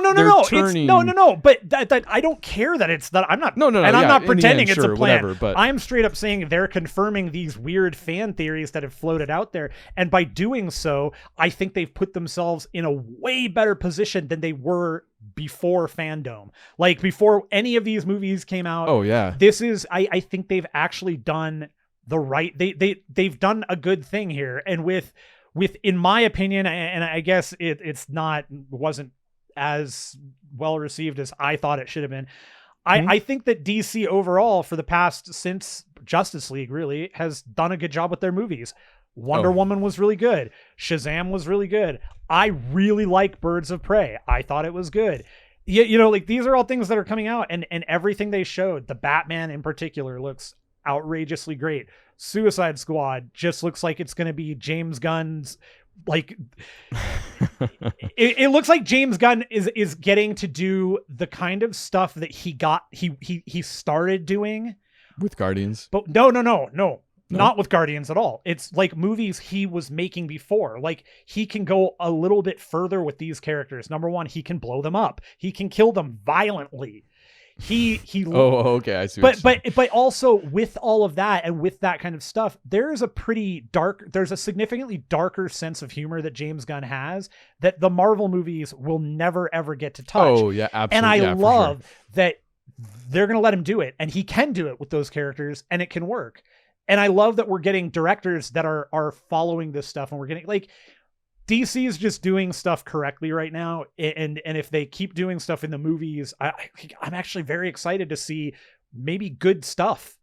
turning... But that I don't care that it's that. I'm not. I'm not pretending it's a plan. Whatever, but I'm straight up saying they're confirming these weird fan theories that have floated out there, and by doing so, I think they've put themselves in a way better position than they were before Fandome. Like, before any of these movies came out. Oh yeah. This is, I think they've actually done the right, they've done a good thing here. And with in my opinion, and I guess wasn't as well received as I thought it should have been. I think that DC overall, for the past, since Justice League, really has done a good job with their movies. Wonder Woman was really good. Shazam was really good. I really like Birds of Prey. I thought it was good. You know, like, these are all things that are coming out, and everything they showed, the Batman in particular, looks outrageously great. Suicide Squad just looks like it's going to be James Gunn's, like, it looks like James Gunn is getting to do the kind of stuff that he started doing with Guardians. But no. Not with Guardians at all. It's like movies he was making before. Like, he can go a little bit further with these characters. Number one, he can blow them up. He can kill them violently. he okay, I see what but also with all of that and with that kind of stuff, there's a significantly darker sense of humor that James Gunn has that the Marvel movies will never ever get to touch. Oh yeah, absolutely. And I love sure. that they're going to let him do it, and he can do it with those characters, and it can work. And I love that we're getting directors that are following this stuff, and we're getting like DC is just doing stuff correctly right now. And if they keep doing stuff in the movies, I'm actually very excited to see maybe good stuff.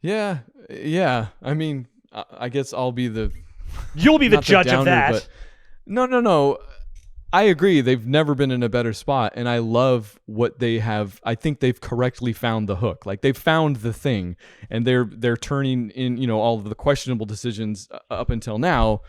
Yeah. I mean, I guess you'll be the judge downer, of that. But no. I agree. They've never been in a better spot. And I love what they have. I think they've correctly found the hook. Like they've found the thing, and they're turning in, all of the questionable decisions up until now.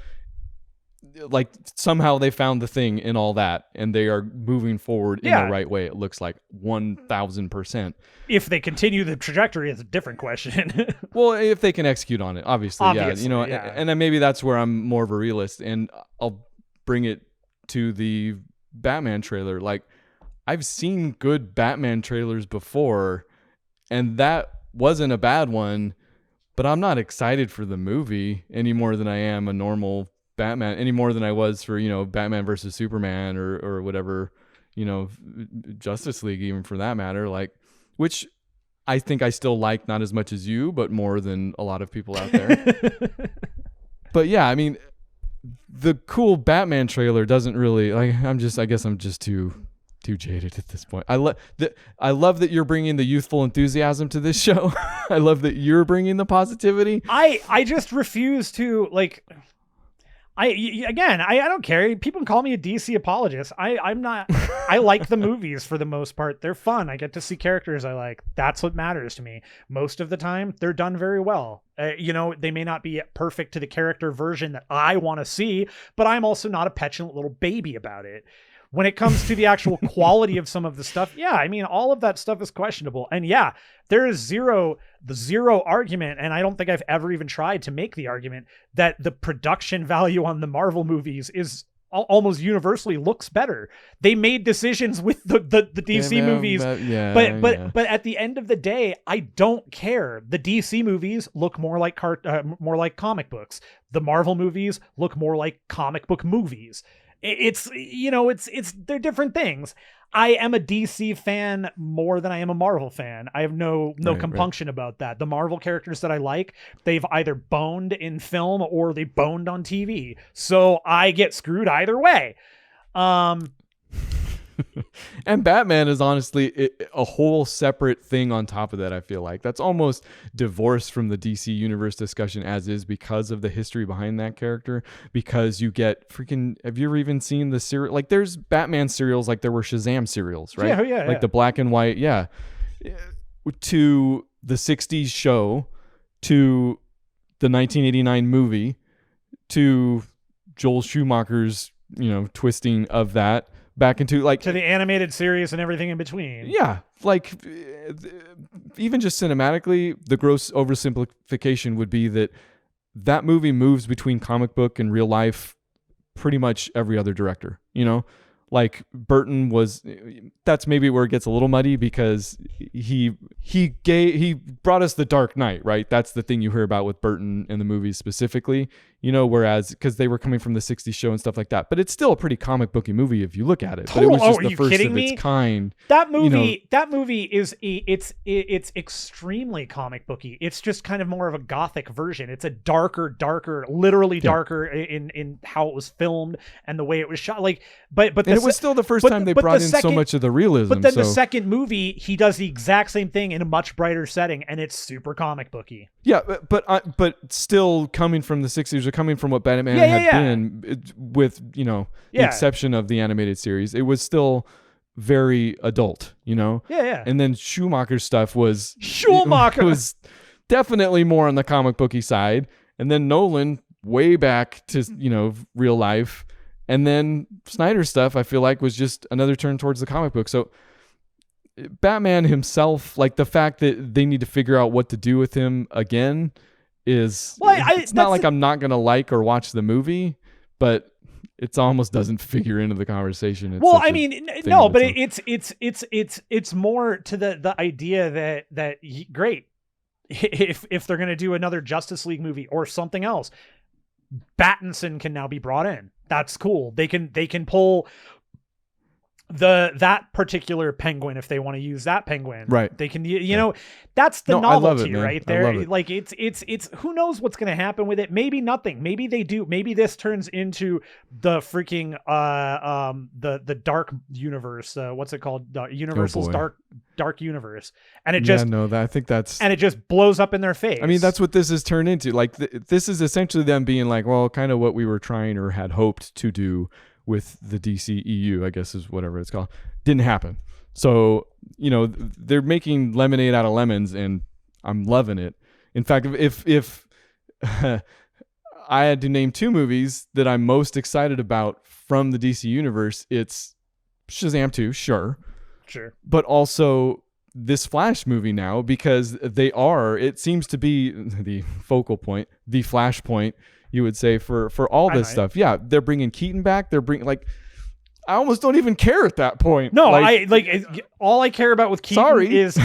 Like somehow they found the thing in all that, and they are moving forward in the right way. It looks like 1,000%. If they continue the trajectory, it's a different question. Well, if they can execute on it, obviously. And then maybe that's where I'm more of a realist, and I'll bring it to the Batman trailer. Like I've seen good Batman trailers before, and that wasn't a bad one, but I'm not excited for the movie any more than I am a normal Batman, any more than I was for, Batman versus Superman or whatever, Justice League, even for that matter, like, which I think I still like, not as much as you, but more than a lot of people out there. But yeah, I mean, the cool Batman trailer doesn't really like. I guess I'm just too jaded at this point. I love that you're bringing the youthful enthusiasm to this show. I love that you're bringing the positivity. I just refuse to like. I don't care. People can call me a DC apologist. I'm not. I like the movies for the most part. They're fun. I get to see characters I like. That's what matters to me. Most of the time, they're done very well. They may not be perfect to the character version that I want to see, but I'm also not a petulant little baby about it. When it comes to the actual quality of some of the stuff, I mean, all of that stuff is questionable. And there is zero argument, and I don't think I've ever even tried to make the argument that the production value on the Marvel movies is almost universally looks better. They made decisions with the DC movies, but at the end of the day, I don't care. The DC movies look more like comic books. The Marvel movies look more like comic book movies. They're different things. I am a DC fan more than I am a Marvel fan. I have no compunction about that. The Marvel characters that I like, they've either boned in film or they boned on TV. So I get screwed either way. And Batman is honestly a whole separate thing on top of that. I feel like that's almost divorced from the DC universe discussion as is, because of the history behind that character. Because you get have you ever even seen the serial? Like there's Batman serials, like there were Shazam serials, right? Like the black and white. Yeah. To the 60s show, to the 1989 movie, to Joel Schumacher's, twisting of that back into to the animated series and everything in between. Yeah. Like even just cinematically, the gross oversimplification would be that movie moves between comic book and real life pretty much every other director, like Burton that's maybe where it gets a little muddy, because he brought us the Dark Knight, right? That's the thing you hear about with Burton in the movies specifically, whereas because they were coming from the 60s show and stuff like that, but it's still a pretty comic booky movie if you look at it. But it was just the first of its kind. That movie is it's extremely comic booky. It's just kind of more of a gothic version. It's a darker, literally darker in how it was filmed and the way it was shot. But it was still the first time they brought in so much of the realism. But then the second movie, he does the exact same thing in a much brighter setting, and it's super comic booky. Yeah, but still coming from the 60s, or coming from what Batman had been, with the exception of the animated series, it was still very adult, And then Schumacher's stuff was definitely more on the comic booky side, and then Nolan way back to real life. And then Snyder's stuff, I feel like, was just another turn towards the comic book. So Batman himself, like the fact that they need to figure out what to do with him again is, it's not like I'm not going to like or watch the movie, but it almost doesn't figure into the conversation. Well, I mean, no, but it's more to the idea that great, if they're gonna do another Justice League movie or something else, Pattinson can now be brought in. That's cool. They can pull that particular penguin if they want to use that penguin. Right. They can, you know, that's the novelty right there. Like it's who knows what's going to happen with it. Maybe nothing. Maybe they do. Maybe this turns into the freaking the dark universe. What's it called? Universal's dark universe. And it I think that's, and it just blows up in their face. I mean, that's what this has turned into. Like this is essentially them being like, well, kind of what we were trying or had hoped to do with the DC EU, I guess is whatever it's called, didn't happen. So, you know, they're making lemonade out of lemons, and I'm loving it. In fact, if I had to name 2 movies that I'm most excited about from the DC universe, it's Shazam 2, sure. But also this Flash movie now, because it seems to be the focal point, the flashpoint, you would say, for all this stuff. Yeah, they're bringing Keaton back. They're bringing, like, I almost don't even care at that point. No, all I care about with Keaton is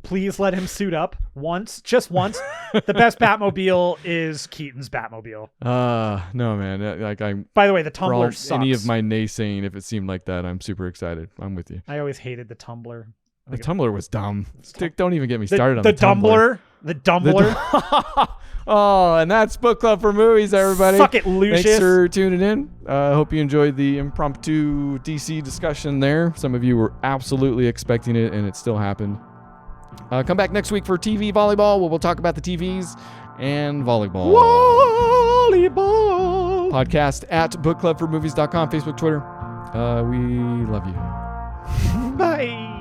please let him suit up just once. The best Batmobile is Keaton's Batmobile. No, man. Like, by the way, the Tumbler sucks. Any of my naysaying, if it seemed like that, I'm super excited. I'm with you. I always hated the Tumbler. The Tumbler was dumb. Don't even get me started on the Tumbler. The Dumbler. Oh, and that's Book Club for Movies, everybody. Suck it, Lucius. Thanks for tuning in. Hope you enjoyed the impromptu DC discussion there. Some of you were absolutely expecting it, and it still happened. Come back next week for TV volleyball, where we'll talk about the TVs and volleyball. Volleyball. Podcast at bookclubformovies.com, Facebook, Twitter. We love you. Bye.